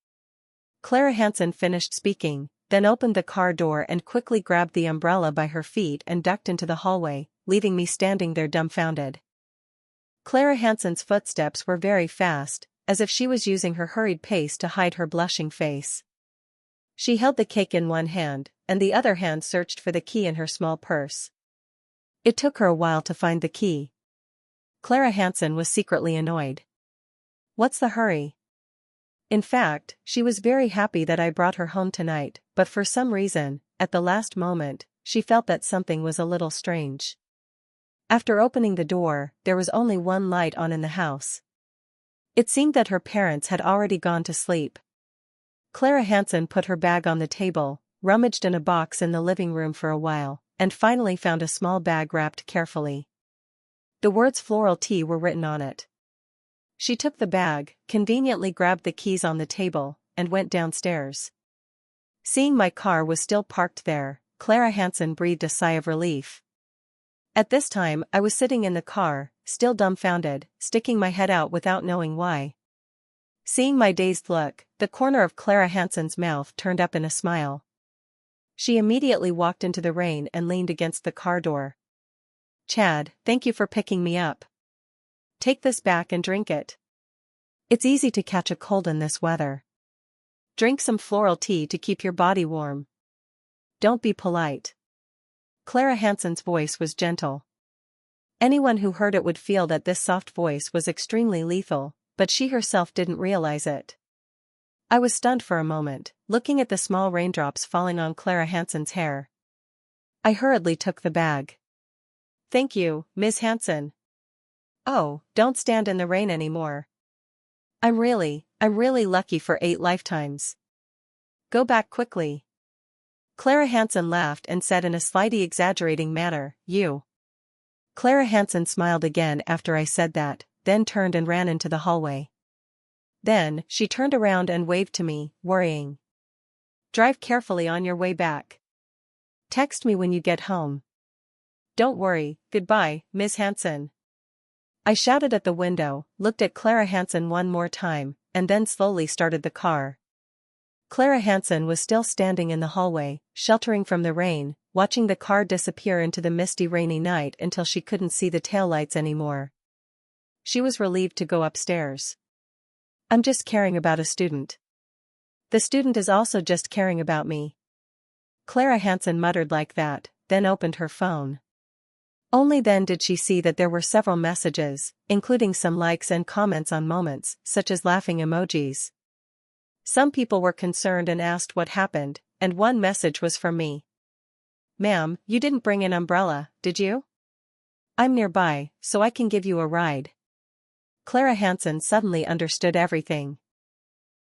Clara Hansen finished speaking, then opened the car door and quickly grabbed the umbrella by her feet and ducked into the hallway, leaving me standing there dumbfounded. Clara Hansen's footsteps were very fast, as if she was using her hurried pace to hide her blushing face. She held the cake in one hand, and the other hand searched for the key in her small purse. It took her a while to find the key. Clara Hansen was secretly annoyed. "What's the hurry?" In fact, she was very happy that I brought her home tonight, but for some reason, at the last moment, she felt that something was a little strange. After opening the door, there was only one light on in the house. It seemed that her parents had already gone to sleep. Clara Hansen put her bag on the table, rummaged in a box in the living room for a while, and finally found a small bag wrapped carefully. The words "floral tea" were written on it. She took the bag, conveniently grabbed the keys on the table, and went downstairs. Seeing my car was still parked there, Clara Hansen breathed a sigh of relief. At this time I was sitting in the car, still dumbfounded, sticking my head out without knowing why. Seeing my dazed look, the corner of Clara Hansen's mouth turned up in a smile. She immediately walked into the rain and leaned against the car door. "Chad, thank you for picking me up. Take this back and drink it. It's easy to catch a cold in this weather. Drink some floral tea to keep your body warm. Don't be polite." Clara Hansen's voice was gentle. Anyone who heard it would feel that this soft voice was extremely lethal, but she herself didn't realize it. I was stunned for a moment, looking at the small raindrops falling on Clara Hansen's hair. I hurriedly took the bag. "Thank you, Ms. Hansen." "Oh, don't stand in the rain anymore. I'm really lucky for 8 lifetimes. Go back quickly." Clara Hansen laughed and said in a slightly exaggerating manner, "You." Clara Hansen smiled again after I said that, then turned and ran into the hallway. Then, she turned around and waved to me, worrying. "Drive carefully on your way back. Text me when you get home." "Don't worry, goodbye, Ms. Hansen." I shouted at the window, looked at Clara Hansen one more time, and then slowly started the car. Clara Hansen was still standing in the hallway, sheltering from the rain, watching the car disappear into the misty rainy night until she couldn't see the taillights anymore. She was relieved to go upstairs. "I'm just caring about a student. The student is also just caring about me." Clara Hansen muttered like that, then opened her phone. Only then did she see that there were several messages, including some likes and comments on moments, such as laughing emojis. Some people were concerned and asked what happened, and one message was from me. "Ma'am, you didn't bring an umbrella, did you? I'm nearby, so I can give you a ride." Clara Hansen suddenly understood everything.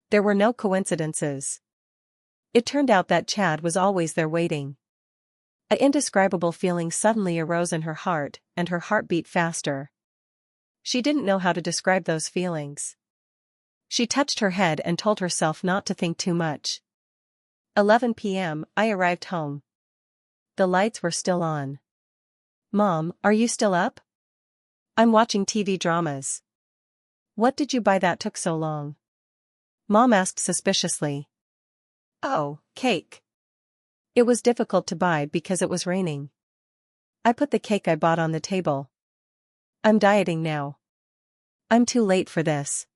There were no coincidences. It turned out that Chad was always there waiting. An indescribable feeling suddenly arose in her heart, and her heart beat faster. She didn't know how to describe those feelings. She touched her head and told herself not to think too much. 11 p.m., I arrived home. The lights were still on. "Mom, are you still up?" "I'm watching TV dramas." "What did you buy that took so long?" Mom asked suspiciously. "Oh, cake. It was difficult to buy because it was raining. I put the cake I bought on the table. I'm dieting now. I'm too late for this."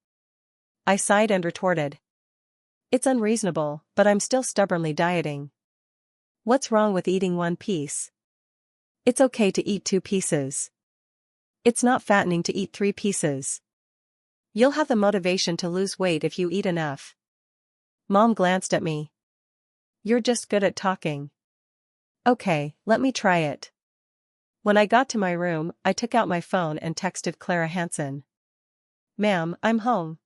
I sighed and retorted. "It's unreasonable, but I'm still stubbornly dieting. What's wrong with eating one piece? It's okay to eat 2 pieces. It's not fattening to eat 3 pieces. You'll have the motivation to lose weight if you eat enough." Mom glanced at me. "You're just good at talking. Okay, let me try it." When I got to my room, I took out my phone and texted Clara Hansen. "Ma'am, I'm home."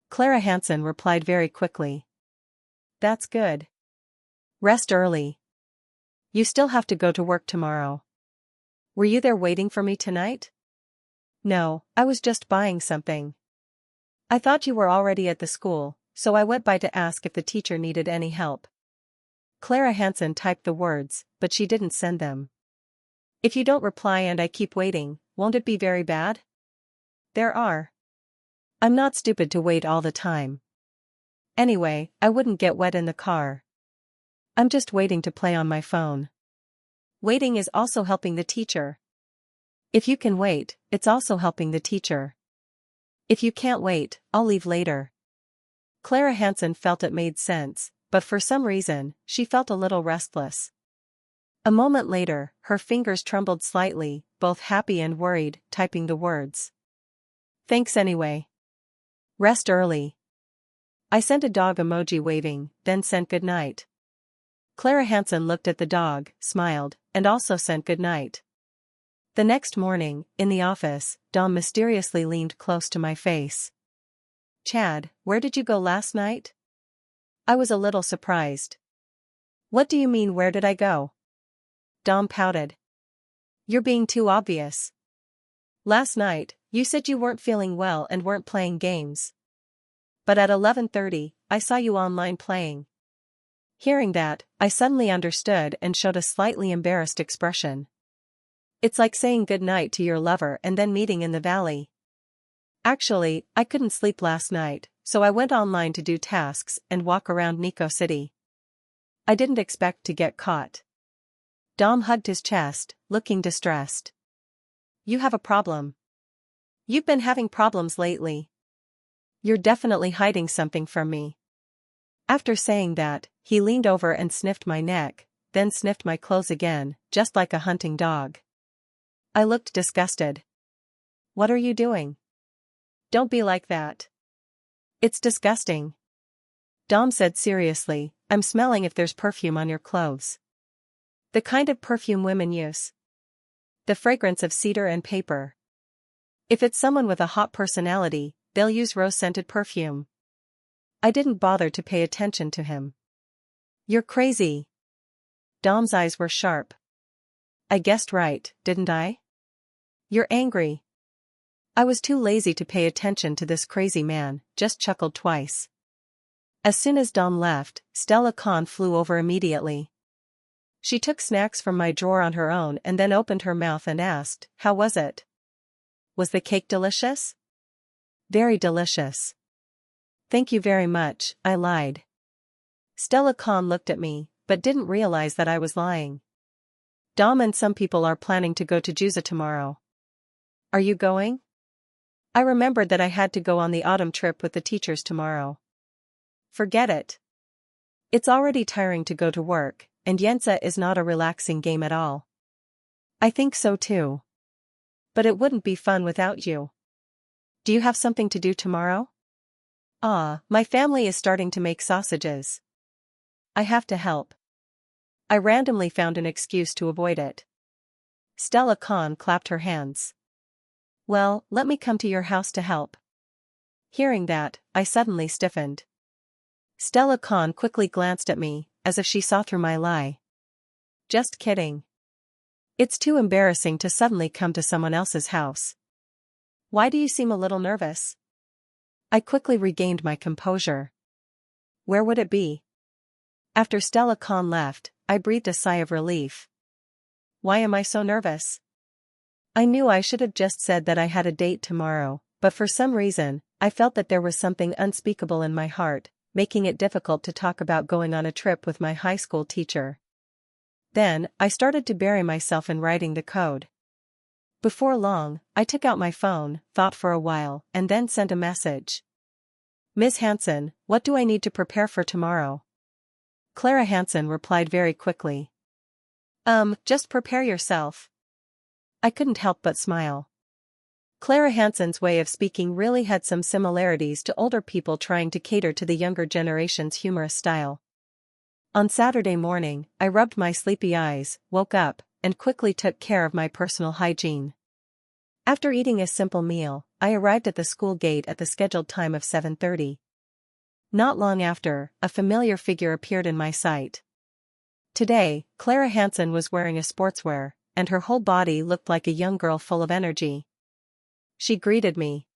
Clara Hansen replied very quickly. "That's good. Rest early. You still have to go to work tomorrow." "Were you there waiting for me tonight?" "No, I was just buying something. I thought you were already at the school, so I went by to ask if the teacher needed any help." Clara Hansen typed the words, but she didn't send them. "If you don't reply and I keep waiting, won't it be very bad?" "There are. I'm not stupid to wait all the time. Anyway, I wouldn't get wet in the car. I'm just waiting to play on my phone." Waiting is also helping the teacher. If you can wait, it's also helping the teacher. If you can't wait, I'll leave later. Clara Hansen felt it made sense, but for some reason, she felt a little restless. A moment later, her fingers trembled slightly, both happy and worried, typing the words. "Thanks anyway. Rest early." I sent a dog emoji waving, then sent good night. Clara Hansen looked at the dog, smiled, and also sent good night. The next morning, in the office, Dom mysteriously leaned close to my face. "Chad, where did you go last night?" I was a little surprised. "What do you mean, where did I go?" Dom pouted. "You're being too obvious. Last night, you said you weren't feeling well and weren't playing games. But at 11:30, I saw you online playing." Hearing that, I suddenly understood and showed a slightly embarrassed expression. It's like saying goodnight to your lover and then meeting in the valley. Actually, I couldn't sleep last night, so I went online to do tasks and walk around Nico City. I didn't expect to get caught. Dom hugged his chest, looking distressed. "You have a problem. You've been having problems lately. You're definitely hiding something from me." After saying that, he leaned over and sniffed my neck, then sniffed my clothes again, just like a hunting dog. I looked disgusted. "What are you doing? Don't be like that. It's disgusting." Dom said seriously, "I'm smelling if there's perfume on your clothes. The kind of perfume women use. The fragrance of cedar and paper. If it's someone with a hot personality, they'll use rose-scented perfume." I didn't bother to pay attention to him. "You're crazy." Dom's eyes were sharp. I guessed right, didn't I? "You're angry." I was too lazy to pay attention to this crazy man, just chuckled twice. As soon as Dom left, Stella Khan flew over immediately. She took snacks from my drawer on her own and then opened her mouth and asked, "How was it? Was the cake delicious?" "Very delicious." "Thank you very much," I lied. Stella Khan looked at me, but didn't realize that I was lying. "Dom and some people are planning to go to Juza tomorrow. Are you going?" I remembered that I had to go on the autumn trip with the teachers tomorrow. "Forget it. It's already tiring to go to work, and Yensa is not a relaxing game at all." I think so too. But it wouldn't be fun without you. Do you have something to do tomorrow? Ah, my family is starting to make sausages. I have to help. I randomly found an excuse to avoid it. Stella Khan clapped her hands. Well, let me come to your house to help. Hearing that, I suddenly stiffened. Stella Khan quickly glanced at me, as if she saw through my lie. Just kidding. It's too embarrassing to suddenly come to someone else's house. Why do you seem a little nervous? I quickly regained my composure. Where would it be? After Stella Khan left, I breathed a sigh of relief. Why am I so nervous? I knew I should have just said that I had a date tomorrow, but for some reason, I felt that there was something unspeakable in my heart, making it difficult to talk about going on a trip with my high school teacher. Then, I started to bury myself in writing the code. Before long, I took out my phone, thought for a while, and then sent a message. Miss Hansen, what do I need to prepare for tomorrow? Clara Hansen replied very quickly. Just prepare yourself. I couldn't help but smile. Clara Hansen's way of speaking really had some similarities to older people trying to cater to the younger generation's humorous style. On Saturday morning, I rubbed my sleepy eyes, woke up, and quickly took care of my personal hygiene. After eating a simple meal, I arrived at the school gate at the scheduled time of 7:30. Not long after, a familiar figure appeared in my sight. Today, Clara Hansen was wearing a sportswear, and her whole body looked like a young girl full of energy. She greeted me.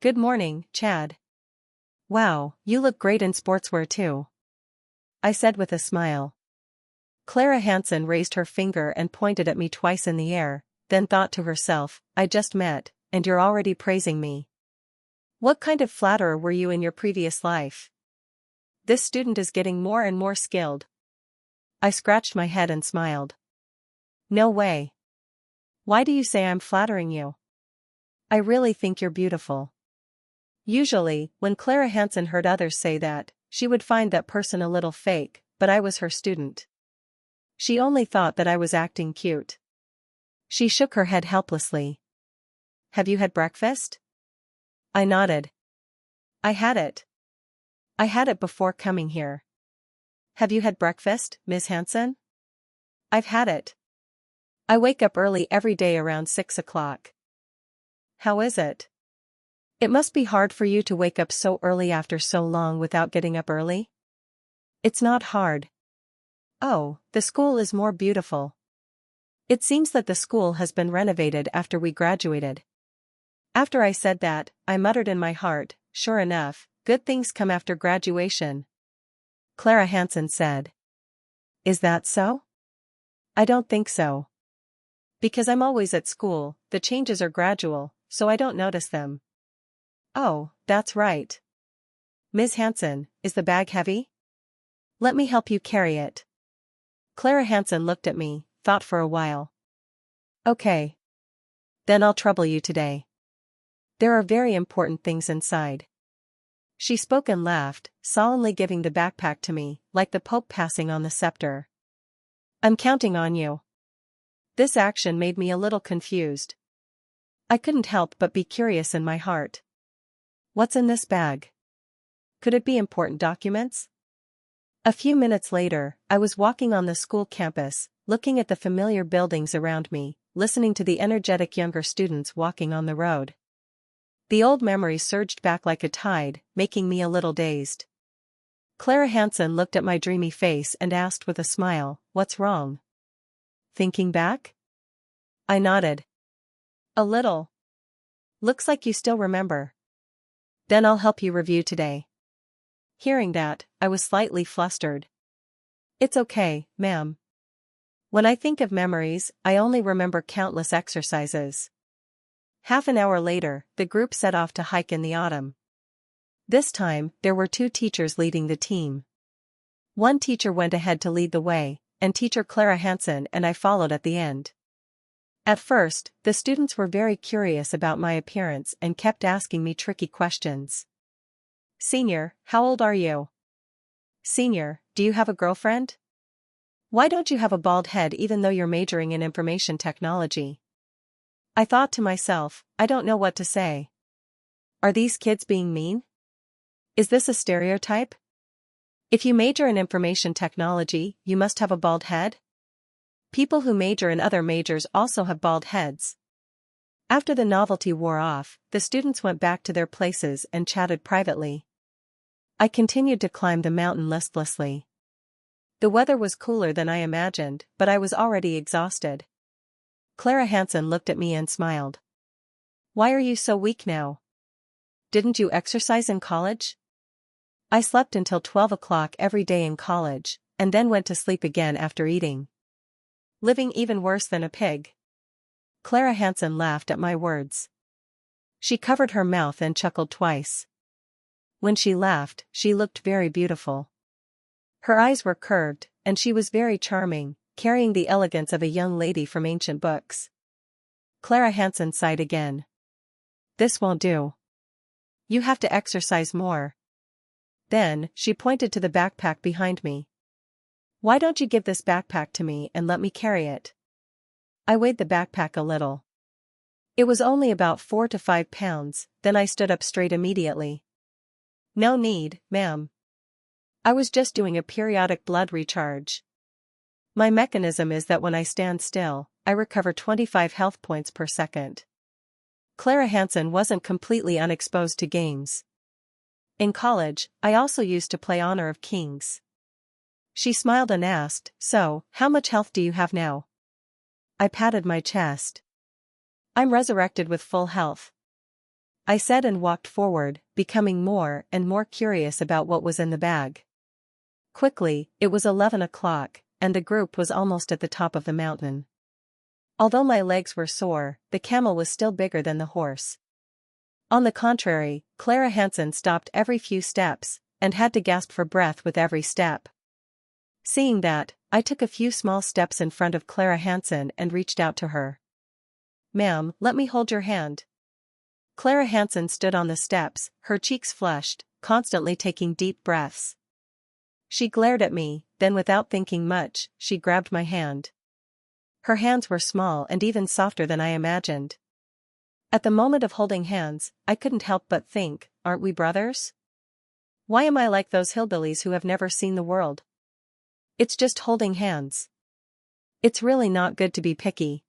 Good morning, Chad. Wow, you look great in sportswear too. I said with a smile. Clara Hansen raised her finger and pointed at me twice in the air, then thought to herself, I just met, and you're already praising me. What kind of flatterer were you in your previous life? This student is getting more and more skilled. I scratched my head and smiled. No way. Why do you say I'm flattering you? I really think you're beautiful. Usually, when Clara Hansen heard others say that, she would find that person a little fake, but I was her student. She only thought that I was acting cute. She shook her head helplessly. Have you had breakfast? I nodded. I had it. I had it before coming here. Have you had breakfast, Miss Hansen? I've had it. I wake up early every day around 6 o'clock. How is it? It must be hard for you to wake up so early after so long without getting up early? It's not hard. Oh, the school is more beautiful. It seems that the school has been renovated after we graduated. After I said that, I muttered in my heart, sure enough, good things come after graduation. Clara Hansen said. Is that so? I don't think so. Because I'm always at school, the changes are gradual, so I don't notice them. Oh, that's right. Ms. Hansen, is the bag heavy? Let me help you carry it. Clara Hansen looked at me, thought for a while. Okay. Then I'll trouble you today. There are very important things inside. She spoke and laughed, solemnly giving the backpack to me, like the Pope passing on the scepter. I'm counting on you. This action made me a little confused. I couldn't help but be curious in my heart. What's in this bag? Could it be important documents? A few minutes later, I was walking on the school campus, looking at the familiar buildings around me, listening to the energetic younger students walking on the road. The old memories surged back like a tide, making me a little dazed. Clara Hansen looked at my dreamy face and asked with a smile, what's wrong? Thinking back? I nodded. A little. Looks like you still remember. Then I'll help you review today. Hearing that, I was slightly flustered. It's okay, ma'am. When I think of memories, I only remember countless exercises. Half an hour later, the group set off to hike in the autumn. This time, there were 2 teachers leading the team. One teacher went ahead to lead the way, and teacher Clara Hansen and I followed at the end. At first, the students were very curious about my appearance and kept asking me tricky questions. Senior, how old are you? Senior, do you have a girlfriend? Why don't you have a bald head even though you're majoring in information technology? I thought to myself, I don't know what to say. Are these kids being mean? Is this a stereotype? If you major in information technology, you must have a bald head? People who major in other majors also have bald heads. After the novelty wore off, the students went back to their places and chatted privately. I continued to climb the mountain listlessly. The weather was cooler than I imagined, but I was already exhausted. Clara Hansen looked at me and smiled. Why are you so weak now? Didn't you exercise in college? I slept until 12 o'clock every day in college, and then went to sleep again after eating. Living even worse than a pig. Clara Hansen laughed at my words. She covered her mouth and chuckled twice. When she laughed, she looked very beautiful. Her eyes were curved, and she was very charming, carrying the elegance of a young lady from ancient books. Clara Hansen sighed again. This won't do. You have to exercise more. Then, she pointed to the backpack behind me. Why don't you give this backpack to me and let me carry it? I weighed the backpack a little. It was only about 4 to 5 pounds, then I stood up straight immediately. No need, ma'am. I was just doing a periodic blood recharge. My mechanism is that when I stand still, I recover 25 health points per second. Clara Hansen wasn't completely unexposed to games. In college, I also used to play Honor of Kings. She smiled and asked, so, how much health do you have now? I patted my chest. I'm resurrected with full health. I said and walked forward, becoming more and more curious about what was in the bag. Quickly, it was 11 o'clock, and the group was almost at the top of the mountain. Although my legs were sore, the camel was still bigger than the horse. On the contrary, Clara Hansen stopped every few steps, and had to gasp for breath with every step. Seeing that, I took a few small steps in front of Clara Hansen and reached out to her. Ma'am, let me hold your hand. Clara Hansen stood on the steps, her cheeks flushed, constantly taking deep breaths. She glared at me, then without thinking much, she grabbed my hand. Her hands were small and even softer than I imagined. At the moment of holding hands, I couldn't help but think, aren't we brothers? Why am I like those hillbillies who have never seen the world? It's just holding hands. It's really not good to be picky.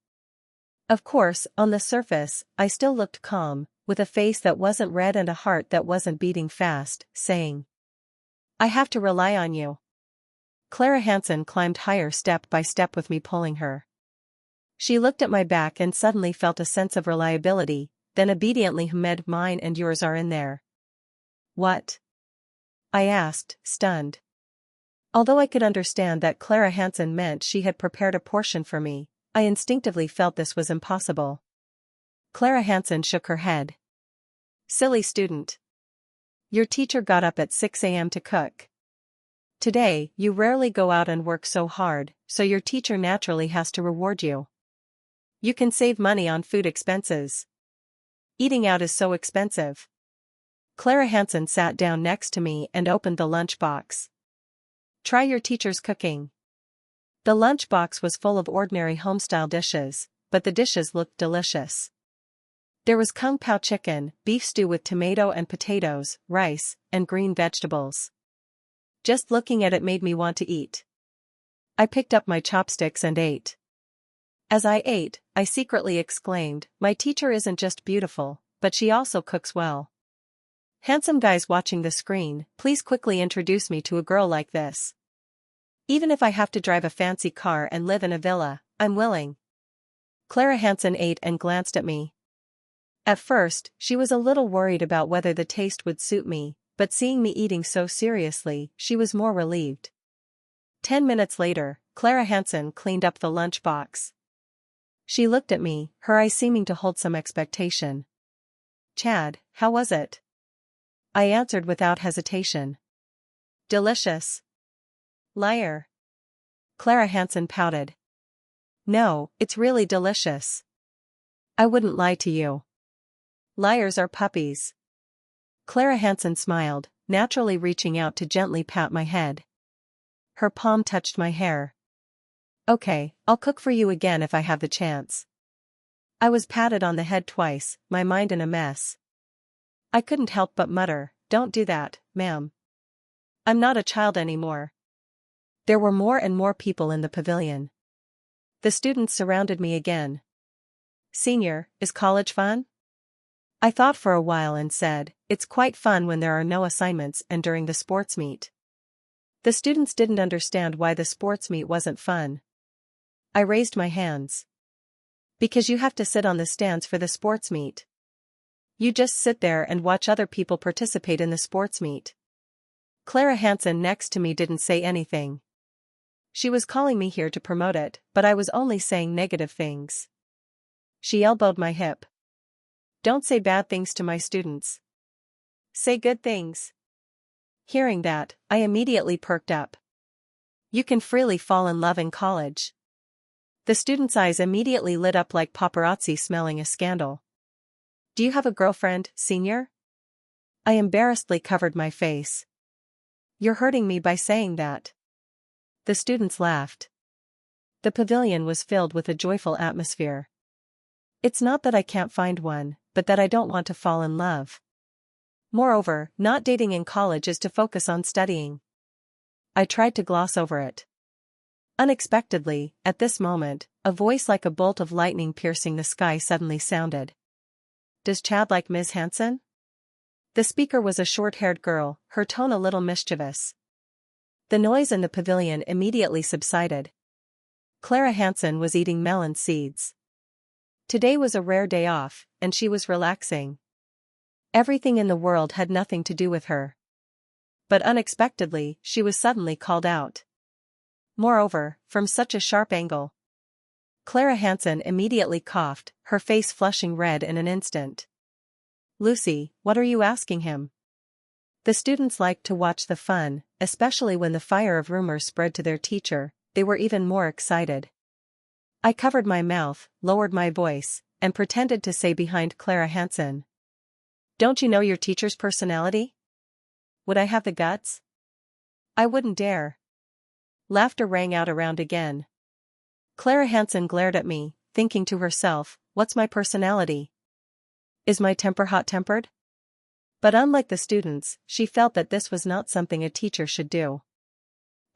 Of course, on the surface, I still looked calm, with a face that wasn't red and a heart that wasn't beating fast, saying, I have to rely on you. Clara Hansen climbed higher step by step with me pulling her. She looked at my back and suddenly felt a sense of reliability, then obediently hummed, mine and yours are in there. What? I asked, stunned. Although I could understand that Clara Hansen meant she had prepared a portion for me, I instinctively felt this was impossible. Clara Hansen shook her head. Silly student. Your teacher got up at 6 a.m. to cook. Today, you rarely go out and work so hard, so your teacher naturally has to reward you. You can save money on food expenses. Eating out is so expensive. Clara Hansen sat down next to me and opened the lunchbox. Try your teacher's cooking. The lunchbox was full of ordinary homestyle dishes, but the dishes looked delicious. There was kung pao chicken, beef stew with tomato and potatoes, rice, and green vegetables. Just looking at it made me want to eat. I picked up my chopsticks and ate. As I ate, I secretly exclaimed, my teacher isn't just beautiful, but she also cooks well. Handsome guys watching the screen, please quickly introduce me to a girl like this. Even if I have to drive a fancy car and live in a villa, I'm willing. Clara Hansen ate and glanced at me. At first, she was a little worried about whether the taste would suit me, but seeing me eating so seriously, she was more relieved. 10 minutes later, Clara Hansen cleaned up the lunchbox. She looked at me, her eyes seeming to hold some expectation. Chad, how was it? I answered without hesitation. Delicious. Liar. Clara Hansen pouted. No, it's really delicious. I wouldn't lie to you. Liars are puppies. Clara Hansen smiled, naturally reaching out to gently pat my head. Her palm touched my hair. Okay, I'll cook for you again if I have the chance. I was patted on the head twice, my mind in a mess. I couldn't help but mutter, "Don't do that, ma'am. I'm not a child anymore." There were more and more people in the pavilion. The students surrounded me again. "Senior, is college fun?" I thought for a while and said, "It's quite fun when there are no assignments and during the sports meet." The students didn't understand why the sports meet wasn't fun. I raised my hands. "Because you have to sit on the stands for the sports meet. You just sit there and watch other people participate in the sports meet." Clara Hansen next to me didn't say anything. She was calling me here to promote it, but I was only saying negative things. She elbowed my hip. "Don't say bad things to my students. Say good things." Hearing that, I immediately perked up. "You can freely fall in love in college." The student's eyes immediately lit up like paparazzi smelling a scandal. "Do you have a girlfriend, senior?" I embarrassedly covered my face. "You're hurting me by saying that." The students laughed. The pavilion was filled with a joyful atmosphere. "It's not that I can't find one, but that I don't want to fall in love. Moreover, not dating in college is to focus on studying." I tried to gloss over it. Unexpectedly, at this moment, a voice like a bolt of lightning piercing the sky suddenly sounded. "Does Chad like Ms. Hansen?" The speaker was a short-haired girl, her tone a little mischievous. The noise in the pavilion immediately subsided. Clara Hansen was eating melon seeds. Today was a rare day off, and she was relaxing. Everything in the world had nothing to do with her. But unexpectedly, she was suddenly called out. Moreover, from such a sharp angle. Clara Hansen immediately coughed, her face flushing red in an instant. "Lucy, what are you asking him?" The students liked to watch the fun, especially when the fire of rumors spread to their teacher. They were even more excited. I covered my mouth, lowered my voice, and pretended to say behind Clara Hansen, "Don't you know your teacher's personality? Would I have the guts? I wouldn't dare." Laughter rang out around again. Clara Hansen glared at me, thinking to herself, "What's my personality? Is my temper hot-tempered?" But unlike the students, she felt that this was not something a teacher should do.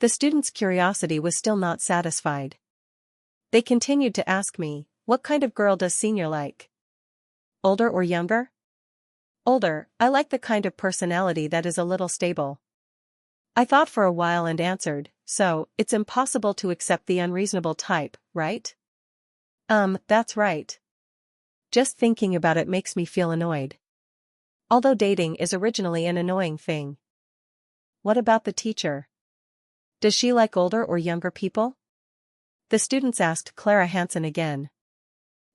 The students' curiosity was still not satisfied. They continued to ask me, "What kind of girl does senior like? Older or younger?" "Older, I like the kind of personality that is a little stable." I thought for a while and answered, "So, it's impossible to accept the unreasonable type, right?" That's right. Just thinking about it makes me feel annoyed. Although dating is originally an annoying thing. What about the teacher? Does she like older or younger people?" The students asked Clara Hansen again.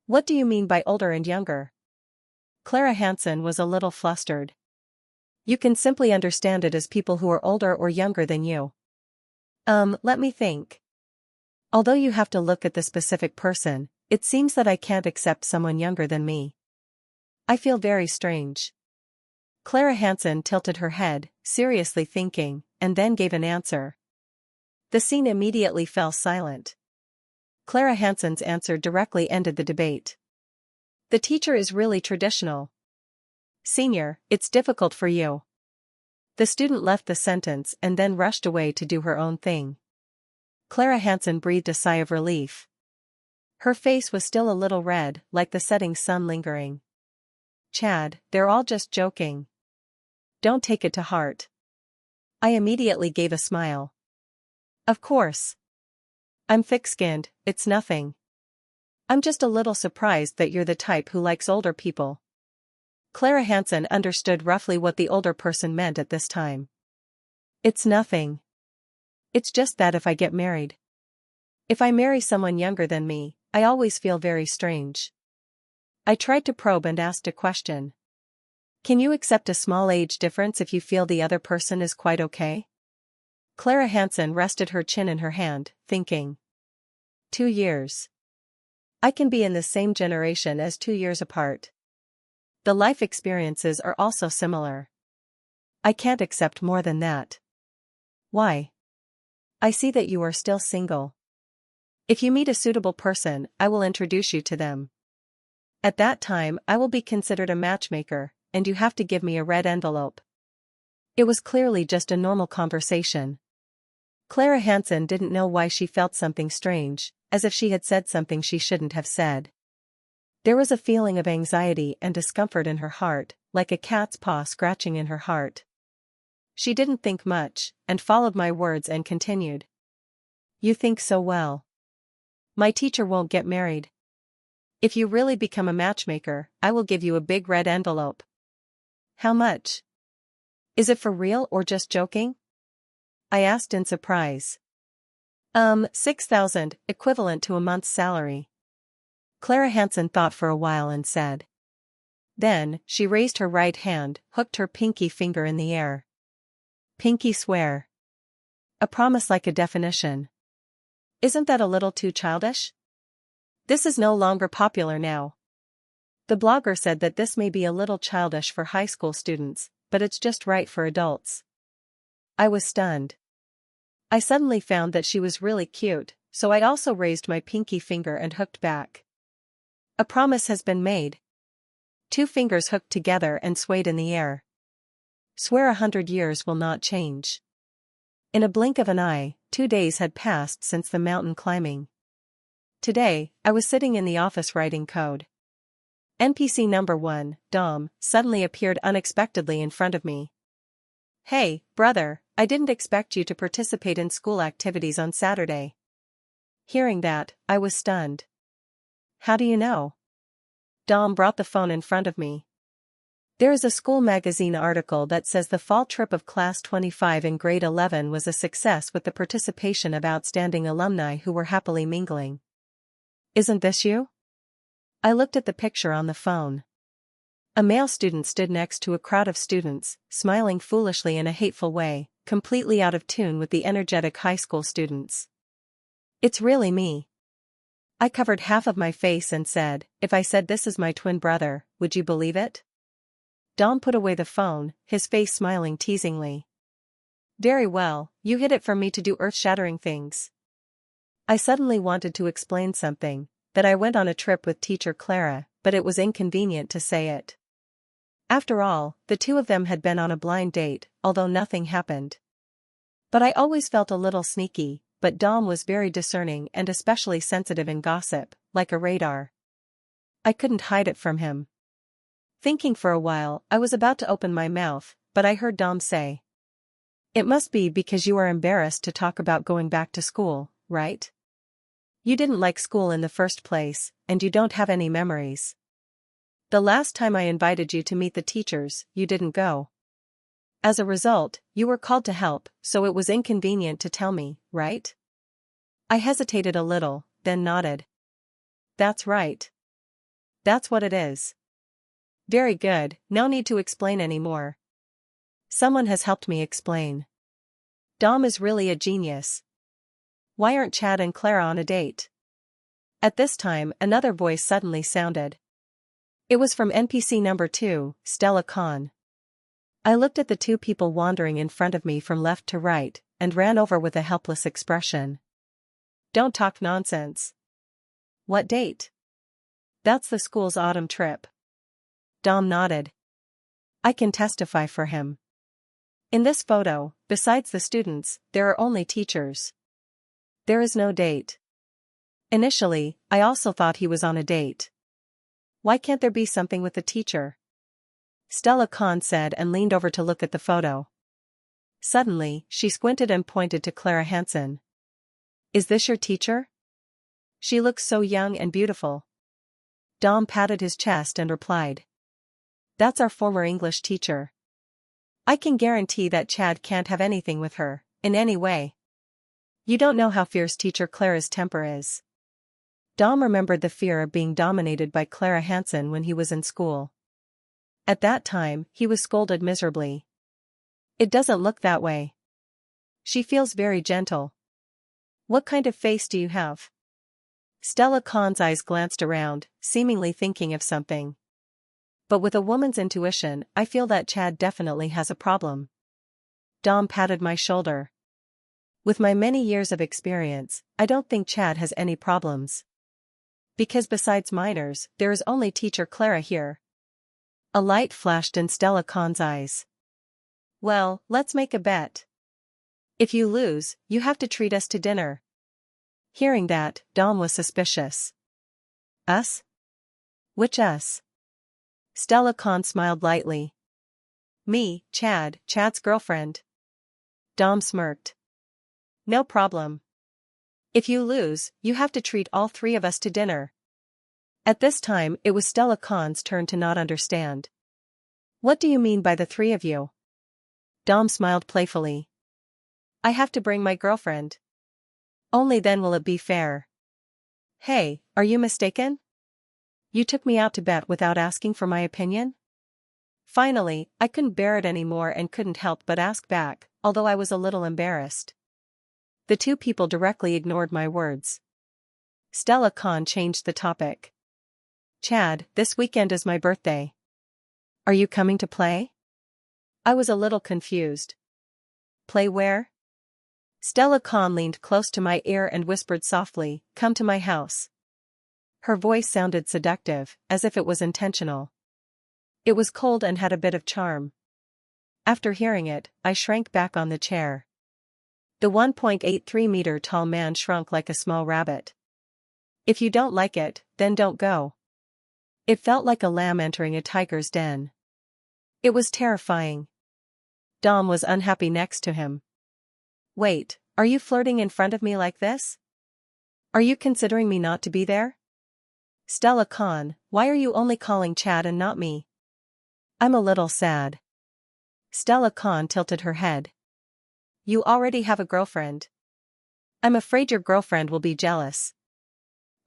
"What do you mean by older and younger?" Clara Hansen was a little flustered. "You can simply understand it as people who are older or younger than you." Let me think. Although you have to look at the specific person, it seems that I can't accept someone younger than me. I feel very strange." Clara Hansen tilted her head, seriously thinking, and then gave an answer. The scene immediately fell silent. Clara Hansen's answer directly ended the debate. "The teacher is really traditional. Senior, it's difficult for you." The student left the sentence and then rushed away to do her own thing. Clara Hansen breathed a sigh of relief. Her face was still a little red, like the setting sun lingering. "Chad, they're all just joking. Don't take it to heart." I immediately gave a smile. "Of course. I'm thick-skinned, it's nothing. I'm just a little surprised that you're the type who likes older people." Clara Hansen understood roughly what the older person meant at this time. "It's nothing. It's just that if I get married. If I marry someone younger than me, I always feel very strange." I tried to probe and asked a question. "Can you accept a small age difference if you feel the other person is quite okay?" Clara Hansen rested her chin in her hand, thinking. 2 years. I can be in the same generation as 2 years apart. The life experiences are also similar. I can't accept more than that." "Why?" "I see that you are still single." If you meet a suitable person, I will introduce you to them. At that time, I will be considered a matchmaker, and you have to give me a red envelope. It was clearly just a normal conversation. Clara Hansen didn't know why she felt something strange, as if she had said something she shouldn't have said. There was a feeling of anxiety and discomfort in her heart, like a cat's paw scratching in her heart. She didn't think much, and followed my words and continued. You think so well. My teacher won't get married. If you really become a matchmaker, I will give you a big red envelope. How much? Is it for real or just joking? I asked in surprise. 6,000, equivalent to a month's salary. Clara Hansen thought for a while and said. Then, she raised her right hand, hooked her pinky finger in the air. Pinky swear. A promise like a definition. Isn't that a little too childish? This is no longer popular now. The blogger said that this may be a little childish for high school students, but it's just right for adults. I was stunned. I suddenly found that she was really cute, so I also raised my pinky finger and hooked back. A promise has been made. 2 fingers hooked together and swayed in the air. Swear 100 years will not change. In a blink of an eye, 2 days had passed since the mountain climbing. Today, I was sitting in the office writing code. NPC number 1, Dom, suddenly appeared unexpectedly in front of me. Hey, brother, I didn't expect you to participate in school activities on Saturday. Hearing that, I was stunned. How do you know? Dom brought the phone in front of me. There is a school magazine article that says the fall trip of Class 25 in grade 11 was a success with the participation of outstanding alumni who were happily mingling. Isn't this you? I looked at the picture on the phone. A male student stood next to a crowd of students, smiling foolishly in a hateful way, completely out of tune with the energetic high school students. It's really me. I covered half of my face and said, if I said this is my twin brother, would you believe it? Dom put away the phone, his face smiling teasingly. Very well, you hid it from me to do earth-shattering things. I suddenly wanted to explain something, that I went on a trip with teacher Clara, but it was inconvenient to say it. After all, the 2 of them had been on a blind date, although nothing happened. But I always felt a little sneaky, but Dom was very discerning and especially sensitive in gossip, like a radar. I couldn't hide it from him. Thinking for a while, I was about to open my mouth, but I heard Dom say. It must be because you are embarrassed to talk about going back to school, right? You didn't like school in the first place, and you don't have any memories. The last time I invited you to meet the teachers, you didn't go. As a result, you were called to help, so it was inconvenient to tell me, right? I hesitated a little, then nodded. That's right. That's what it is. Very good, no need to explain any more. Someone has helped me explain. Dom is really a genius. Why aren't Chad and Clara on a date? At this time, another voice suddenly sounded. It was from NPC number 2, Stella Khan. I looked at the 2 people wandering in front of me from left to right, and ran over with a helpless expression. Don't talk nonsense. What date? That's the school's autumn trip. Dom nodded. I can testify for him. In this photo, besides the students, there are only teachers. There is no date. Initially, I also thought he was on a date. Why can't there be something with the teacher? Stella Khan said and leaned over to look at the photo. Suddenly, she squinted and pointed to Clara Hansen. Is this your teacher? She looks so young and beautiful. Dom patted his chest and replied. That's our former English teacher. I can guarantee that Chad can't have anything with her, in any way. You don't know how fierce teacher Clara's temper is. Dom remembered the fear of being dominated by Clara Hansen when he was in school. At that time, he was scolded miserably. It doesn't look that way. She feels very gentle. What kind of face do you have? Stella Khan's eyes glanced around, seemingly thinking of something. But with a woman's intuition, I feel that Chad definitely has a problem. Dom patted my shoulder. With my many years of experience, I don't think Chad has any problems. Because besides minors, there is only teacher Clara here. A light flashed in Stella Khan's eyes. Well, let's make a bet. If you lose, you have to treat us to dinner. Hearing that, Dom was suspicious. Us? Which us? Stella Khan smiled lightly. Me, Chad's girlfriend. Dom smirked. No problem. If you lose, you have to treat all three of us to dinner. At this time, it was Stella Khan's turn to not understand. What do you mean by the three of you? Dom smiled playfully. I have to bring my girlfriend. Only then will it be fair. Hey, are you mistaken? You took me out to bet without asking for my opinion? Finally, I couldn't bear it anymore and couldn't help but ask back, although I was a little embarrassed. The two people directly ignored my words. Stella Khan changed the topic. Chad, this weekend is my birthday. Are you coming to play? I was a little confused. Play where? Stella Khan leaned close to my ear and whispered softly, come to my house. Her voice sounded seductive, as if it was intentional. It was cold and had a bit of charm. After hearing it, I shrank back on the chair. The 1.83-meter tall man shrunk like a small rabbit. If you don't like it, then don't go. It felt like a lamb entering a tiger's den. It was terrifying. Dom was unhappy next to him. Wait, are you flirting in front of me like this? Are you considering me not to be there? Stella Khan, why are you only calling Chad and not me? I'm a little sad. Stella Khan tilted her head. You already have a girlfriend. I'm afraid your girlfriend will be jealous.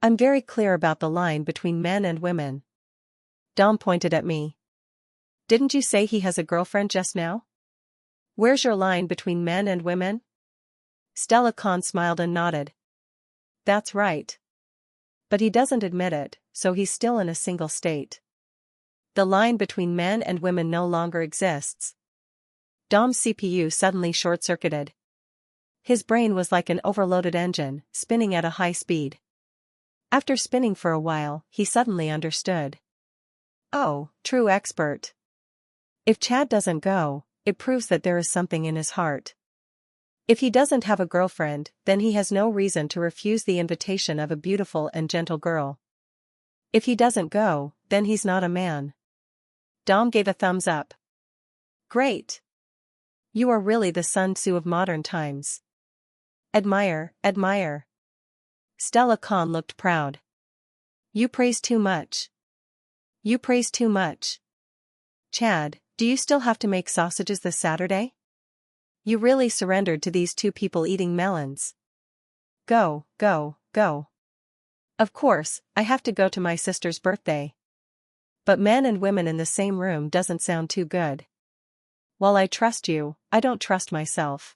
I'm very clear about the line between men and women. Dom pointed at me. Didn't you say he has a girlfriend just now? Where's your line between men and women? Stella Khan smiled and nodded. That's right. But he doesn't admit it, so he's still in a single state. The line between men and women no longer exists. Dom's CPU suddenly short-circuited. His brain was like an overloaded engine, spinning at a high speed. After spinning for a while, he suddenly understood. Oh, true expert. If Chad doesn't go, it proves that there is something in his heart. If he doesn't have a girlfriend, then he has no reason to refuse the invitation of a beautiful and gentle girl. If he doesn't go, then he's not a man. Dom gave a thumbs up. Great. You are really the Sun Tzu of modern times. Admire, admire. Stella Khan looked proud. You praise too much. You praise too much. Chad, do you still have to make sausages this Saturday? You really surrendered to these two people eating melons. Go, go, go. Of course, I have to go to my sister's birthday. But men and women in the same room doesn't sound too good. While I trust you, I don't trust myself.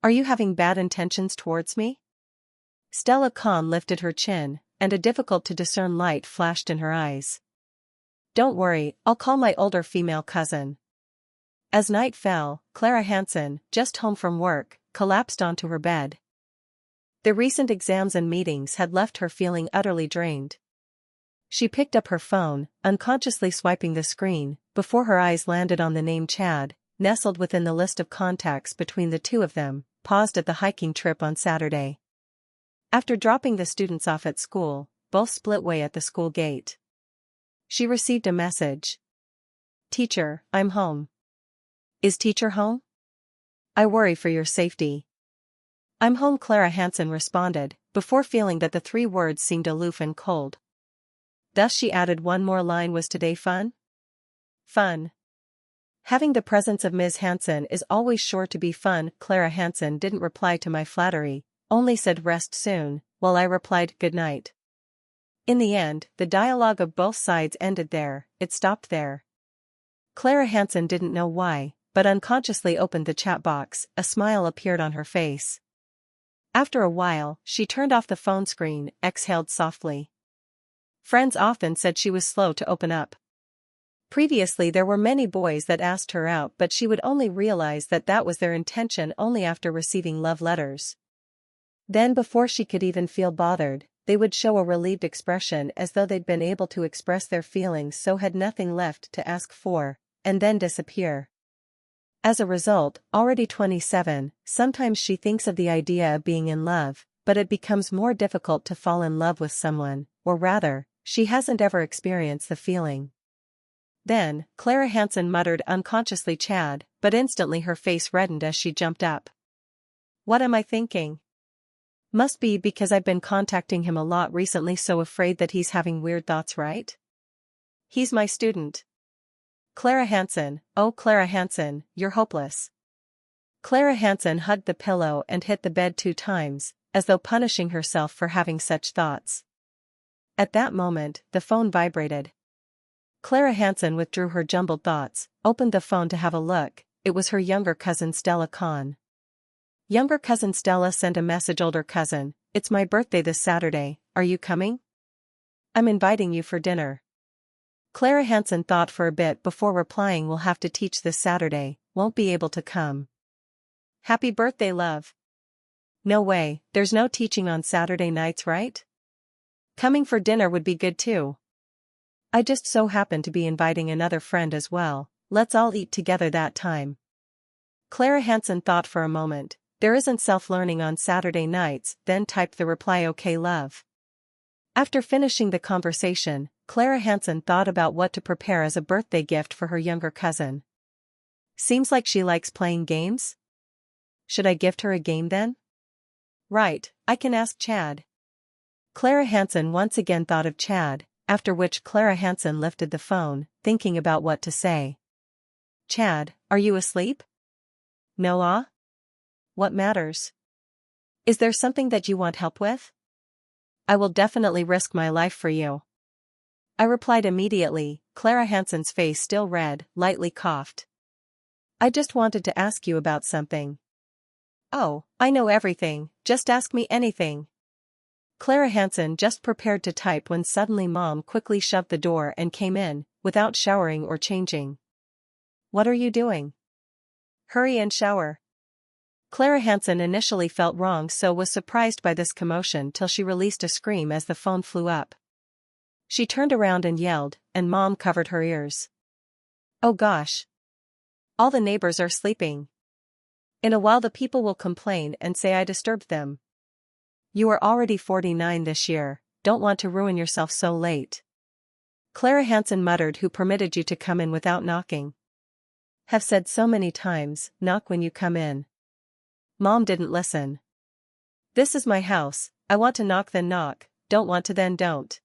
Are you having bad intentions towards me? Stella Khan lifted her chin, and a difficult-to-discern light flashed in her eyes. Don't worry, I'll call my older female cousin. As night fell, Clara Hansen, just home from work, collapsed onto her bed. The recent exams and meetings had left her feeling utterly drained. She picked up her phone, unconsciously swiping the screen, before her eyes landed on the name Chad, nestled within the list of contacts between the two of them, paused at the hiking trip on Saturday. After dropping the students off at school, both split way at the school gate. She received a message. Teacher, I'm home. Is teacher home? I worry for your safety. I'm home, Clara Hansen responded, before feeling that the three words seemed aloof and cold. Thus she added one more line: was today fun? Fun. Having the presence of Ms. Hansen is always sure to be fun. Clara Hansen didn't reply to my flattery, only said rest soon, while I replied good night. In the end, the dialogue of both sides ended there, it stopped there. Clara Hansen didn't know why, but unconsciously opened the chat box. A smile appeared on her face. After a while, she turned off the phone screen, exhaled softly. Friends often said she was slow to open up. Previously there were many boys that asked her out, but she would only realize that that was their intention only after receiving love letters. Then before she could even feel bothered, they would show a relieved expression as though they'd been able to express their feelings, so had nothing left to ask for, and then disappear. As a result, already 27, sometimes she thinks of the idea of being in love, but it becomes more difficult to fall in love with someone, or rather, she hasn't ever experienced the feeling. Then, Clara Hansen muttered unconsciously Chad, but instantly her face reddened as she jumped up. What am I thinking? Must be because I've been contacting him a lot recently, so afraid that he's having weird thoughts, right? He's my student. Clara Hansen, oh Clara Hansen, you're hopeless. Clara Hansen hugged the pillow and hit the bed 2 times, as though punishing herself for having such thoughts. At that moment, the phone vibrated. Clara Hansen withdrew her jumbled thoughts, opened the phone to have a look. It was her younger cousin Stella Kahn. Younger cousin Stella sent a message. Older cousin, it's my birthday this Saturday, are you coming? I'm inviting you for dinner. Clara Hansen thought for a bit before replying, we'll have to teach this Saturday, won't be able to come. Happy birthday, love. No way, there's no teaching on Saturday nights, right? Coming for dinner would be good too. I just so happen to be inviting another friend as well, let's all eat together that time. Clara Hansen thought for a moment, there isn't self-learning on Saturday nights, then typed the reply, okay love. After finishing the conversation, Clara Hansen thought about what to prepare as a birthday gift for her younger cousin. Seems like she likes playing games? Should I gift her a game then? Right, I can ask Chad. Clara Hansen once again thought of Chad, after which Clara Hansen lifted the phone, thinking about what to say. Chad, are you asleep? No. What matters? Is there something that you want help with? I will definitely risk my life for you. I replied immediately. Clara Hansen's face still red, lightly coughed. I just wanted to ask you about something. Oh, I know everything, just ask me anything. Clara Hansen just prepared to type when suddenly Mom quickly shoved the door and came in, without showering or changing. What are you doing? Hurry and shower. Clara Hansen initially felt wrong, so was surprised by this commotion till she released a scream as the phone flew up. She turned around and yelled, and Mom covered her ears. Oh gosh. All the neighbors are sleeping. In a while the people will complain and say I disturbed them. You are already 49 this year, don't want to ruin yourself so late. Clara Hansen muttered, who permitted you to come in without knocking? Have said so many times, knock when you come in. Mom didn't listen. This is my house, I want to knock then knock, don't want to then don't.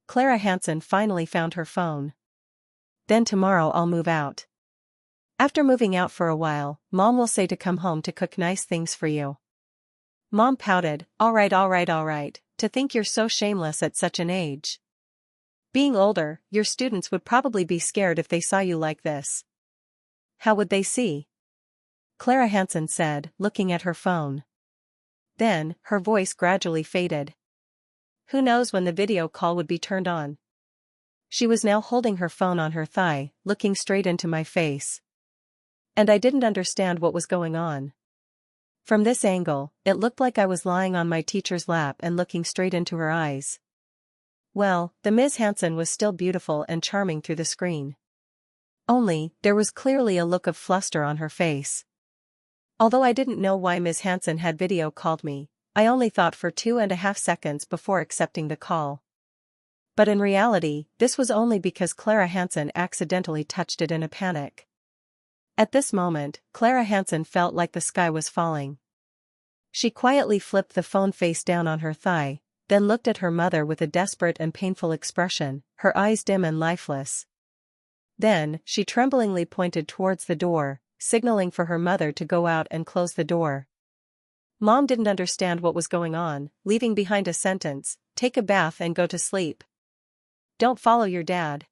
Clara Hansen finally found her phone. Then tomorrow I'll move out. After moving out for a while, Mom will say to come home to cook nice things for you. Mom pouted, all right, to think you're so shameless at such an age. Being older, your students would probably be scared if they saw you like this. How would they see? Clara Hansen said, looking at her phone. Then, her voice gradually faded. Who knows when the video call would be turned on? She was now holding her phone on her thigh, looking straight into my face. And I didn't understand what was going on. From this angle, it looked like I was lying on my teacher's lap and looking straight into her eyes. Well, the Ms. Hansen was still beautiful and charming through the screen. Only, there was clearly a look of fluster on her face. Although I didn't know why Ms. Hansen had video called me, I only thought for 2.5 seconds before accepting the call. But in reality, this was only because Clara Hansen accidentally touched it in a panic. At this moment, Clara Hansen felt like the sky was falling. She quietly flipped the phone face down on her thigh, then looked at her mother with a desperate and painful expression, her eyes dim and lifeless. Then, she tremblingly pointed towards the door, signaling for her mother to go out and close the door. Mom didn't understand what was going on, leaving behind a sentence, take a bath and go to sleep. Don't follow your dad.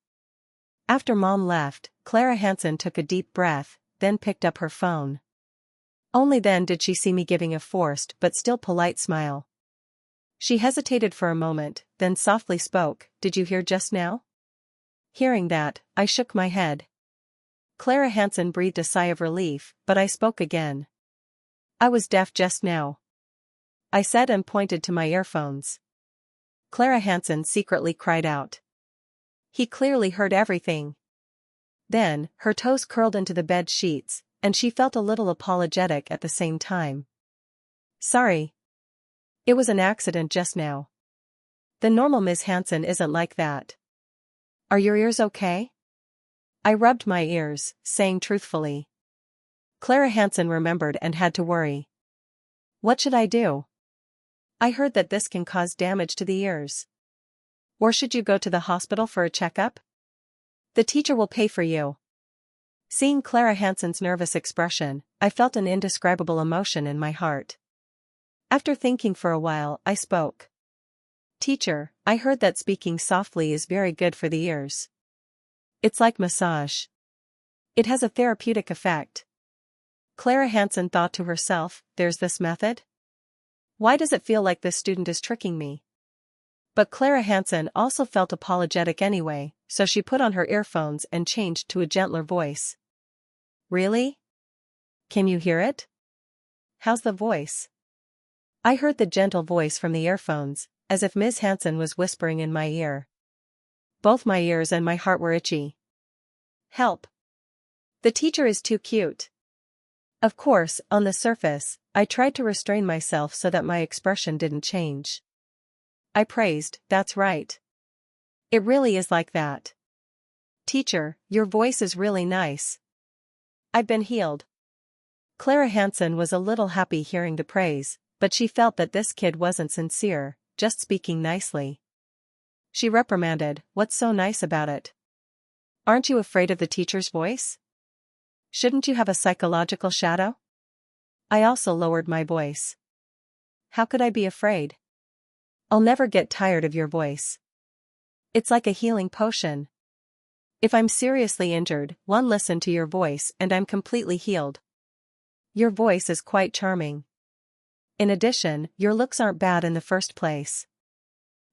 After Mom left, Clara Hansen took a deep breath, then picked up her phone. Only then did she see me giving a forced but still polite smile. She hesitated for a moment, then softly spoke, did you hear just now? Hearing that, I shook my head. Clara Hansen breathed a sigh of relief, but I spoke again. I was deaf just now, I said and pointed to my earphones. Clara Hansen secretly cried out. He clearly heard everything. Then, her toes curled into the bed sheets, and she felt a little apologetic at the same time. Sorry. It was an accident just now. The normal Miss Hansen isn't like that. Are your ears okay? I rubbed my ears, saying truthfully. Clara Hansen remembered and had to worry. What should I do? I heard that this can cause damage to the ears. Or should you go to the hospital for a checkup? The teacher will pay for you. Seeing Clara Hansen's nervous expression, I felt an indescribable emotion in my heart. After thinking for a while, I spoke. Teacher, I heard that speaking softly is very good for the ears. It's like massage. It has a therapeutic effect. Clara Hansen thought to herself, there's this method? Why does it feel like this student is tricking me? But Clara Hansen also felt apologetic anyway, so she put on her earphones and changed to a gentler voice. Really? Can you hear it? How's the voice? I heard the gentle voice from the earphones, as if Ms. Hansen was whispering in my ear. Both my ears and my heart were itchy. Help. The teacher is too cute. Of course, on the surface, I tried to restrain myself so that my expression didn't change. I praised, that's right. It really is like that. Teacher, your voice is really nice. I've been healed. Clara Hansen was a little happy hearing the praise, but she felt that this kid wasn't sincere, just speaking nicely. She reprimanded, what's so nice about it? Aren't you afraid of the teacher's voice? Shouldn't you have a psychological shadow? I also lowered my voice. How could I be afraid? I'll never get tired of your voice. It's like a healing potion. If I'm seriously injured, one listen to your voice and I'm completely healed. Your voice is quite charming. In addition, your looks aren't bad in the first place.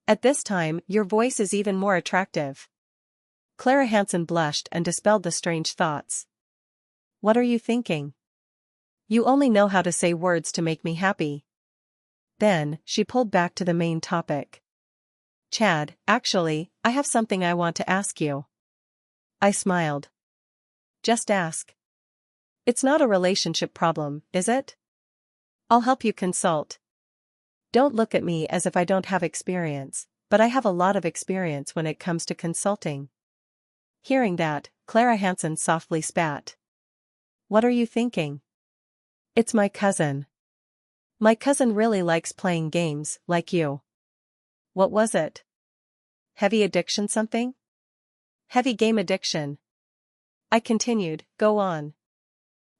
At this time, your voice is even more attractive. Clara Hansen blushed and dispelled the strange thoughts. What are you thinking? You only know how to say words to make me happy. Then, she pulled back to the main topic. Chad, actually, I have something I want to ask you. I smiled. Just ask. It's not a relationship problem, is it? I'll help you consult. Don't look at me as if I don't have experience, but I have a lot of experience when it comes to consulting. Hearing that, Clara Hansen softly spat. What are you thinking? It's my cousin. My cousin really likes playing games, like you. What was it? Heavy addiction something? Heavy game addiction. I continued, go on.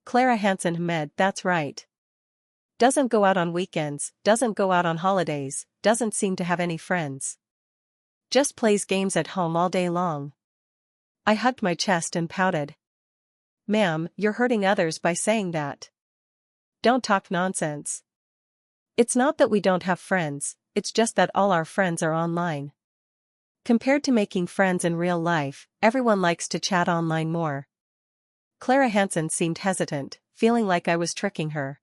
Clara Hansen hummed, that's right. Doesn't go out on weekends, doesn't go out on holidays, doesn't seem to have any friends. Just plays games at home all day long. I hugged my chest and pouted. Ma'am, you're hurting others by saying that. Don't talk nonsense. It's not that we don't have friends, it's just that all our friends are online. Compared to making friends in real life, everyone likes to chat online more. Clara Hansen seemed hesitant, feeling like I was tricking her.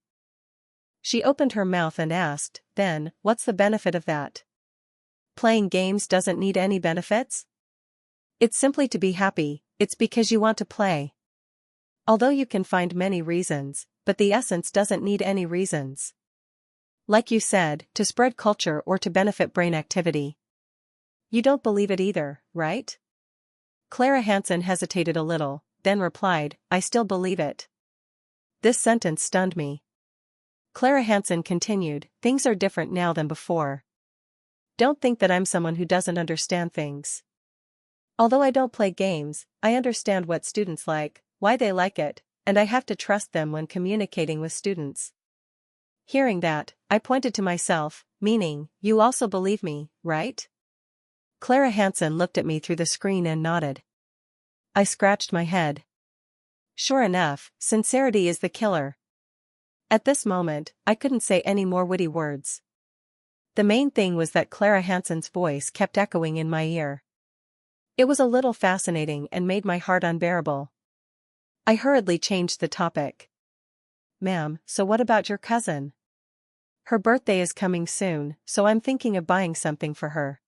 She opened her mouth and asked, then, what's the benefit of that? Playing games doesn't need any benefits? It's simply to be happy, it's because you want to play. Although you can find many reasons, but the essence doesn't need any reasons. Like you said, to spread culture or to benefit brain activity. You don't believe it either, right? Clara Hansen hesitated a little, then replied, I still believe it. This sentence stunned me. Clara Hansen continued, things are different now than before. Don't think that I'm someone who doesn't understand things. Although I don't play games, I understand what students like, why they like it, and I have to trust them when communicating with students. Hearing that, I pointed to myself, meaning, you also believe me, right? Clara Hansen looked at me through the screen and nodded. I scratched my head. Sure enough, sincerity is the killer. At this moment, I couldn't say any more witty words. The main thing was that Clara Hansen's voice kept echoing in my ear. It was a little fascinating and made my heart unbearable. I hurriedly changed the topic. Ma'am, so what about your cousin? Her birthday is coming soon, so I'm thinking of buying something for her.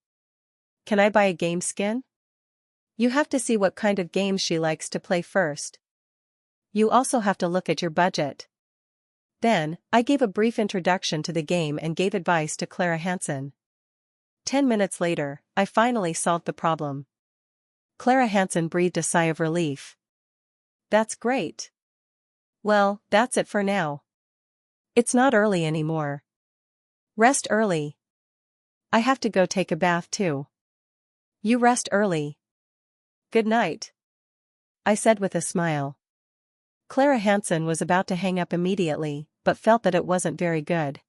Can I buy a game skin? You have to see what kind of games she likes to play first. You also have to look at your budget. Then, I gave a brief introduction to the game and gave advice to Clara Hansen. 10 minutes later, I finally solved the problem. Clara Hansen breathed a sigh of relief. That's great. Well, that's it for now. It's not early anymore. Rest early. I have to go take a bath too. You rest early. Good night, I said with a smile. Clara Hansen was about to hang up immediately, but felt that it wasn't very good.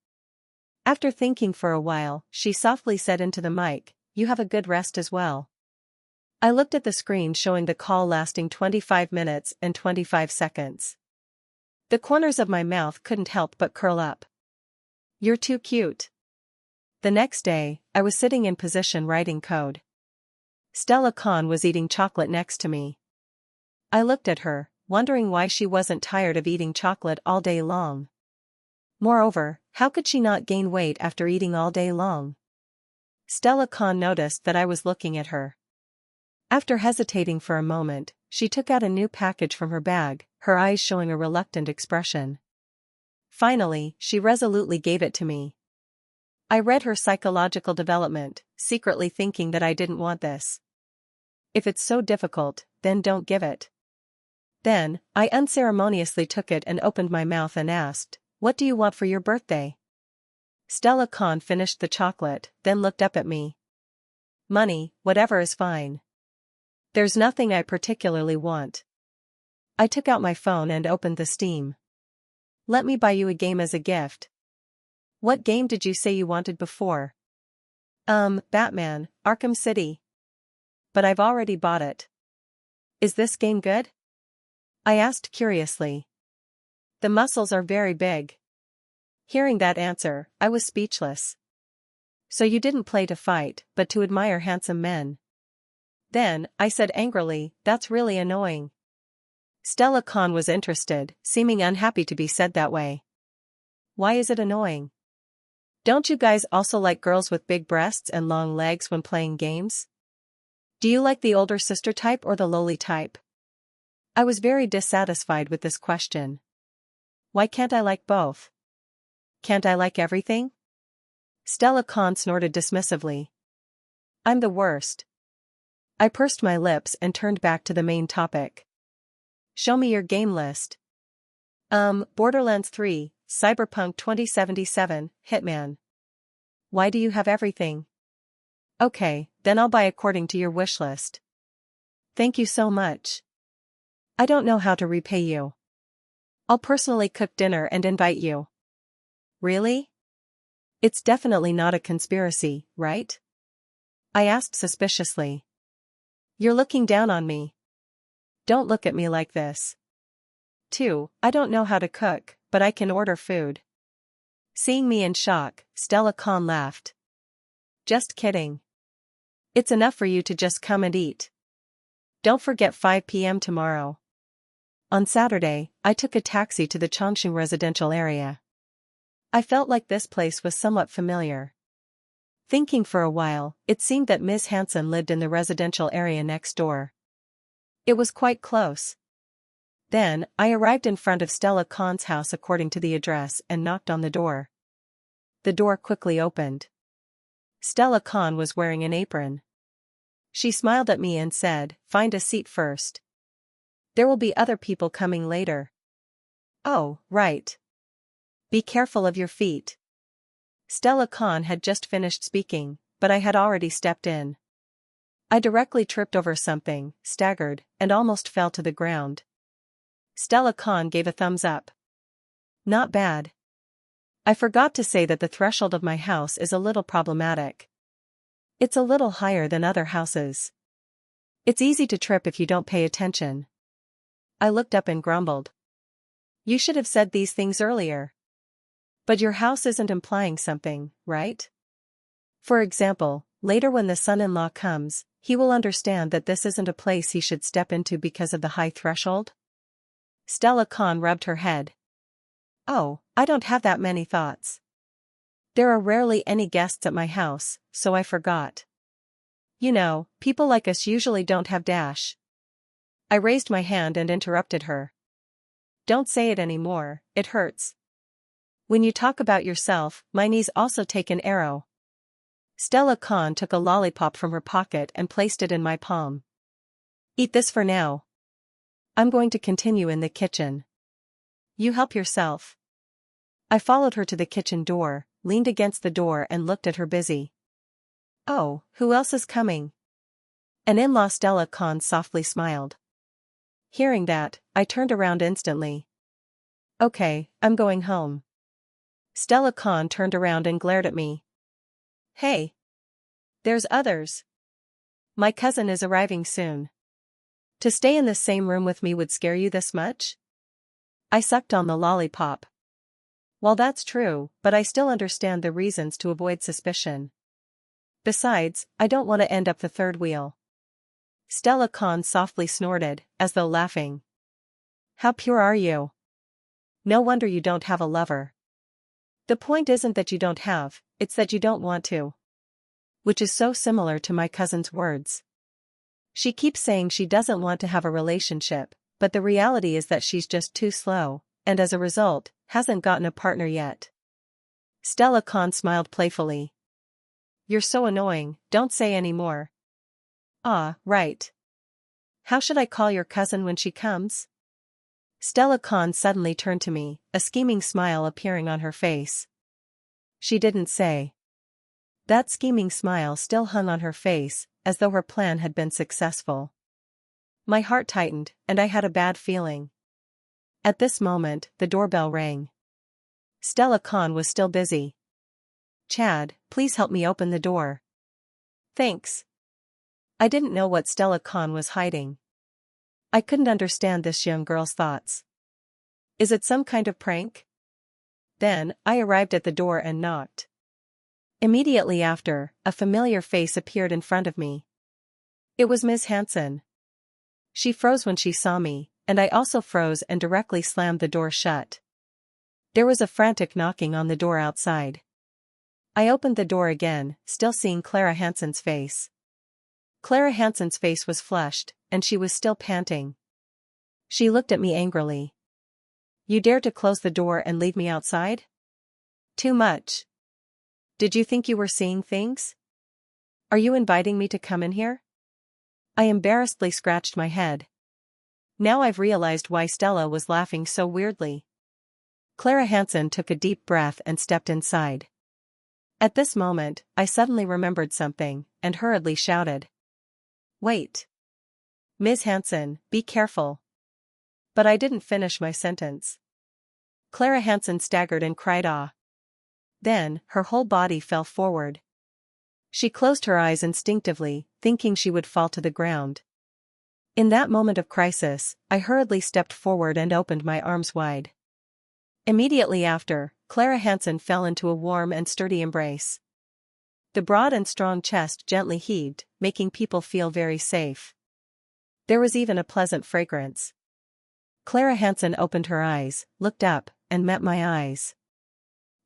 After thinking for a while, she softly said into the mic, "You have a good rest as well." I looked at the screen showing the call lasting 25 minutes and 25 seconds. The corners of my mouth couldn't help but curl up. You're too cute. The next day, I was sitting in position writing code. Stella Khan was eating chocolate next to me. I looked at her, wondering why she wasn't tired of eating chocolate all day long. Moreover, how could she not gain weight after eating all day long? Stella Khan noticed that I was looking at her. After hesitating for a moment, she took out a new package from her bag, her eyes showing a reluctant expression. Finally, she resolutely gave it to me. I read her psychological development, secretly thinking that I didn't want this. If it's so difficult, then don't give it. Then, I unceremoniously took it and opened my mouth and asked, "What do you want for your birthday?" Stella Khan finished the chocolate, then looked up at me. Money, whatever is fine. There's nothing I particularly want. I took out my phone and opened the Steam. Let me buy you a game as a gift. What game did you say you wanted before? Batman, Arkham City. But I've already bought it. Is this game good? I asked curiously. The muscles are very big. Hearing that answer, I was speechless. So you didn't play to fight, but to admire handsome men. Then, I said angrily, that's really annoying. Stella Khan was interested, seeming unhappy to be said that way. Why is it annoying? Don't you guys also like girls with big breasts and long legs when playing games? Do you like the older sister type or the lowly type? I was very dissatisfied with this question. Why can't I like both? Can't I like everything? Stella Khan snorted dismissively. I'm the worst. I pursed my lips and turned back to the main topic. Show me your game list. Borderlands 3, Cyberpunk 2077, Hitman. Why do you have everything? Okay, then I'll buy according to your wish list. Thank you so much. I don't know how to repay you. I'll personally cook dinner and invite you. Really? It's definitely not a conspiracy, right? I asked suspiciously. You're looking down on me. Don't look at me like this. 2. I don't know how to cook, but I can order food. Seeing me in shock, Stella Khan laughed. Just kidding. It's enough for you to just come and eat. Don't forget 5 p.m. tomorrow. On Saturday, I took a taxi to the Chongqing residential area. I felt like this place was somewhat familiar. Thinking for a while, it seemed that Ms. Hansen lived in the residential area next door. It was quite close. Then, I arrived in front of Stella Khan's house according to the address and knocked on the door. The door quickly opened. Stella Khan was wearing an apron. She smiled at me and said, "Find a seat first. There will be other people coming later." Oh, right. Be careful of your feet. Stella Khan had just finished speaking, but I had already stepped in. I directly tripped over something, staggered, and almost fell to the ground. Stella Khan gave a thumbs up. Not bad. I forgot to say that the threshold of my house is a little problematic. It's a little higher than other houses. It's easy to trip if you don't pay attention. I looked up and grumbled. You should have said these things earlier. But your house isn't implying something, right? For example, later when the son-in-law comes, He will understand that this isn't a place he should step into because of the high threshold? Stella Khan rubbed her head. Oh, I don't have that many thoughts. There are rarely any guests at my house, so I forgot. You know, people like us usually don't have dash. I raised my hand and interrupted her. Don't say it anymore, it hurts. When you talk about yourself, my knees also take an arrow. Stella Khan took a lollipop from her pocket and placed it in my palm. Eat this for now. I'm going to continue in the kitchen. You help yourself. I followed her to the kitchen door, leaned against the door and looked at her busy. Oh, who else is coming? An in-law. Stella Khan softly smiled. Hearing that, I turned around instantly. Okay, I'm going home. Stella Khan turned around and glared at me. Hey. There's others. My cousin is arriving soon. To stay in the same room with me would scare you this much? I sucked on the lollipop. Well, that's true, but I still understand the reasons to avoid suspicion. Besides, I don't want to end up the third wheel. Stella Khan softly snorted, as though laughing. How pure are you? No wonder you don't have a lover. The point isn't that you don't have, it's that you don't want to. Which is so similar to my cousin's words. She keeps saying she doesn't want to have a relationship, but the reality is that she's just too slow, and as a result, hasn't gotten a partner yet. Stella Khan smiled playfully. You're so annoying, don't say any more. Ah, right. How should I call your cousin when she comes? Stella Khan suddenly turned to me, a scheming smile appearing on her face. She didn't say. That scheming smile still hung on her face, as though her plan had been successful. My heart tightened, and I had a bad feeling. At this moment, the doorbell rang. Stella Khan was still busy. Chad, please help me open the door. Thanks. I didn't know what Stella Khan was hiding. I couldn't understand this young girl's thoughts. Is it some kind of prank? Then, I arrived at the door and knocked. Immediately after, a familiar face appeared in front of me. It was Ms. Hansen. She froze when she saw me, and I also froze and directly slammed the door shut. There was a frantic knocking on the door outside. I opened the door again, still seeing Clara Hansen's face. Clara Hansen's face was flushed, and she was still panting. She looked at me angrily. You dare to close the door and leave me outside? Too much. Did you think you were seeing things? Are you inviting me to come in here? I embarrassedly scratched my head. Now I've realized why Stella was laughing so weirdly. Clara Hansen took a deep breath and stepped inside. At this moment, I suddenly remembered something, and hurriedly shouted. Wait. Ms. Hansen, be careful. But I didn't finish my sentence. Clara Hansen staggered and cried ah. Then, her whole body fell forward. She closed her eyes instinctively, thinking she would fall to the ground. In that moment of crisis, I hurriedly stepped forward and opened my arms wide. Immediately after, Clara Hansen fell into a warm and sturdy embrace. The broad and strong chest gently heaved, making people feel very safe. There was even a pleasant fragrance. Clara Hansen opened her eyes, looked up, and met my eyes.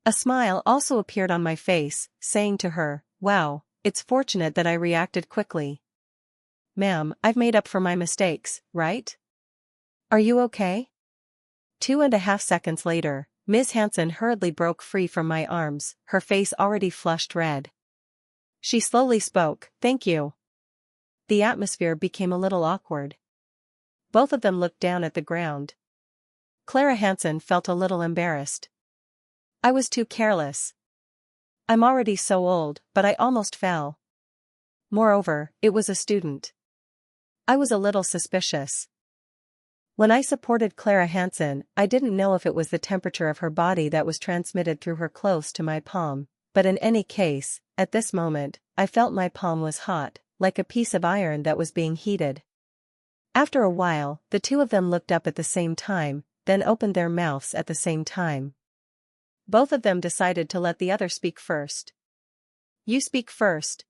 A smile also appeared on my face, saying to her, Wow, it's fortunate that I reacted quickly. Ma'am, I've made up for my mistakes, right? Are you okay? 2.5 seconds later, Ms. Hansen hurriedly broke free from my arms, her face already flushed red. She slowly spoke, Thank you. The atmosphere became a little awkward. Both of them looked down at the ground. Clara Hansen felt a little embarrassed. I was too careless. I'm already so old, but I almost fell. Moreover, it was a student. I was a little suspicious. When I supported Clara Hansen, I didn't know if it was the temperature of her body that was transmitted through her close to my palm, but in any case, at this moment, I felt my palm was hot, like a piece of iron that was being heated. After a while, the two of them looked up at the same time, then opened their mouths at the same time. Both of them decided to let the other speak first. You speak first.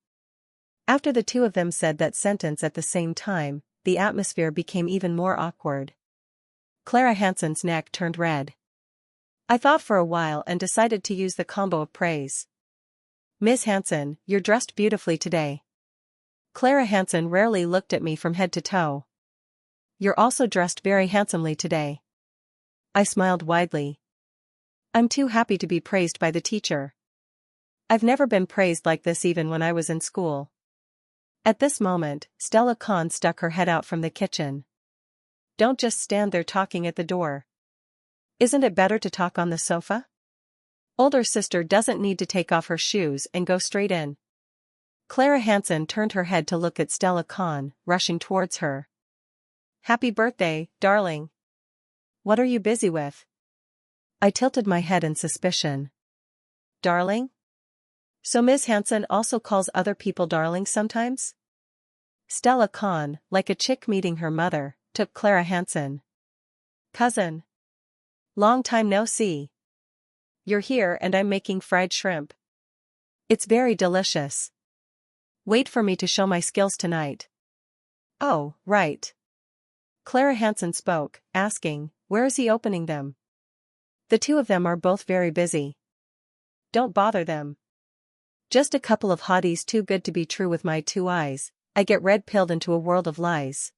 After the two of them said that sentence at the same time, the atmosphere became even more awkward. Clara Hansen's neck turned red. I thought for a while and decided to use the combo of praise. Miss Hansen, you're dressed beautifully today. Clara Hansen rarely looked at me from head to toe. You're also dressed very handsomely today. I smiled widely. I'm too happy to be praised by the teacher. I've never been praised like this even when I was in school. At this moment, Stella Khan stuck her head out from the kitchen. Don't just stand there talking at the door. Isn't it better to talk on the sofa? Older sister doesn't need to take off her shoes and go straight in. Clara Hansen turned her head to look at Stella Khan, rushing towards her. Happy birthday, darling. What are you busy with? I tilted my head in suspicion. Darling? So Ms. Hansen also calls other people darling sometimes? Stella Khan, like a chick meeting her mother, took Clara Hansen. Cousin. Long time no see. You're here and I'm making fried shrimp. It's very delicious. Wait for me to show my skills tonight. Oh, right. Clara Hansen spoke, asking, where is he opening them? The two of them are both very busy. Don't bother them. Just a couple of hotties too good to be true with my two eyes. I get red-pilled into a world of lies.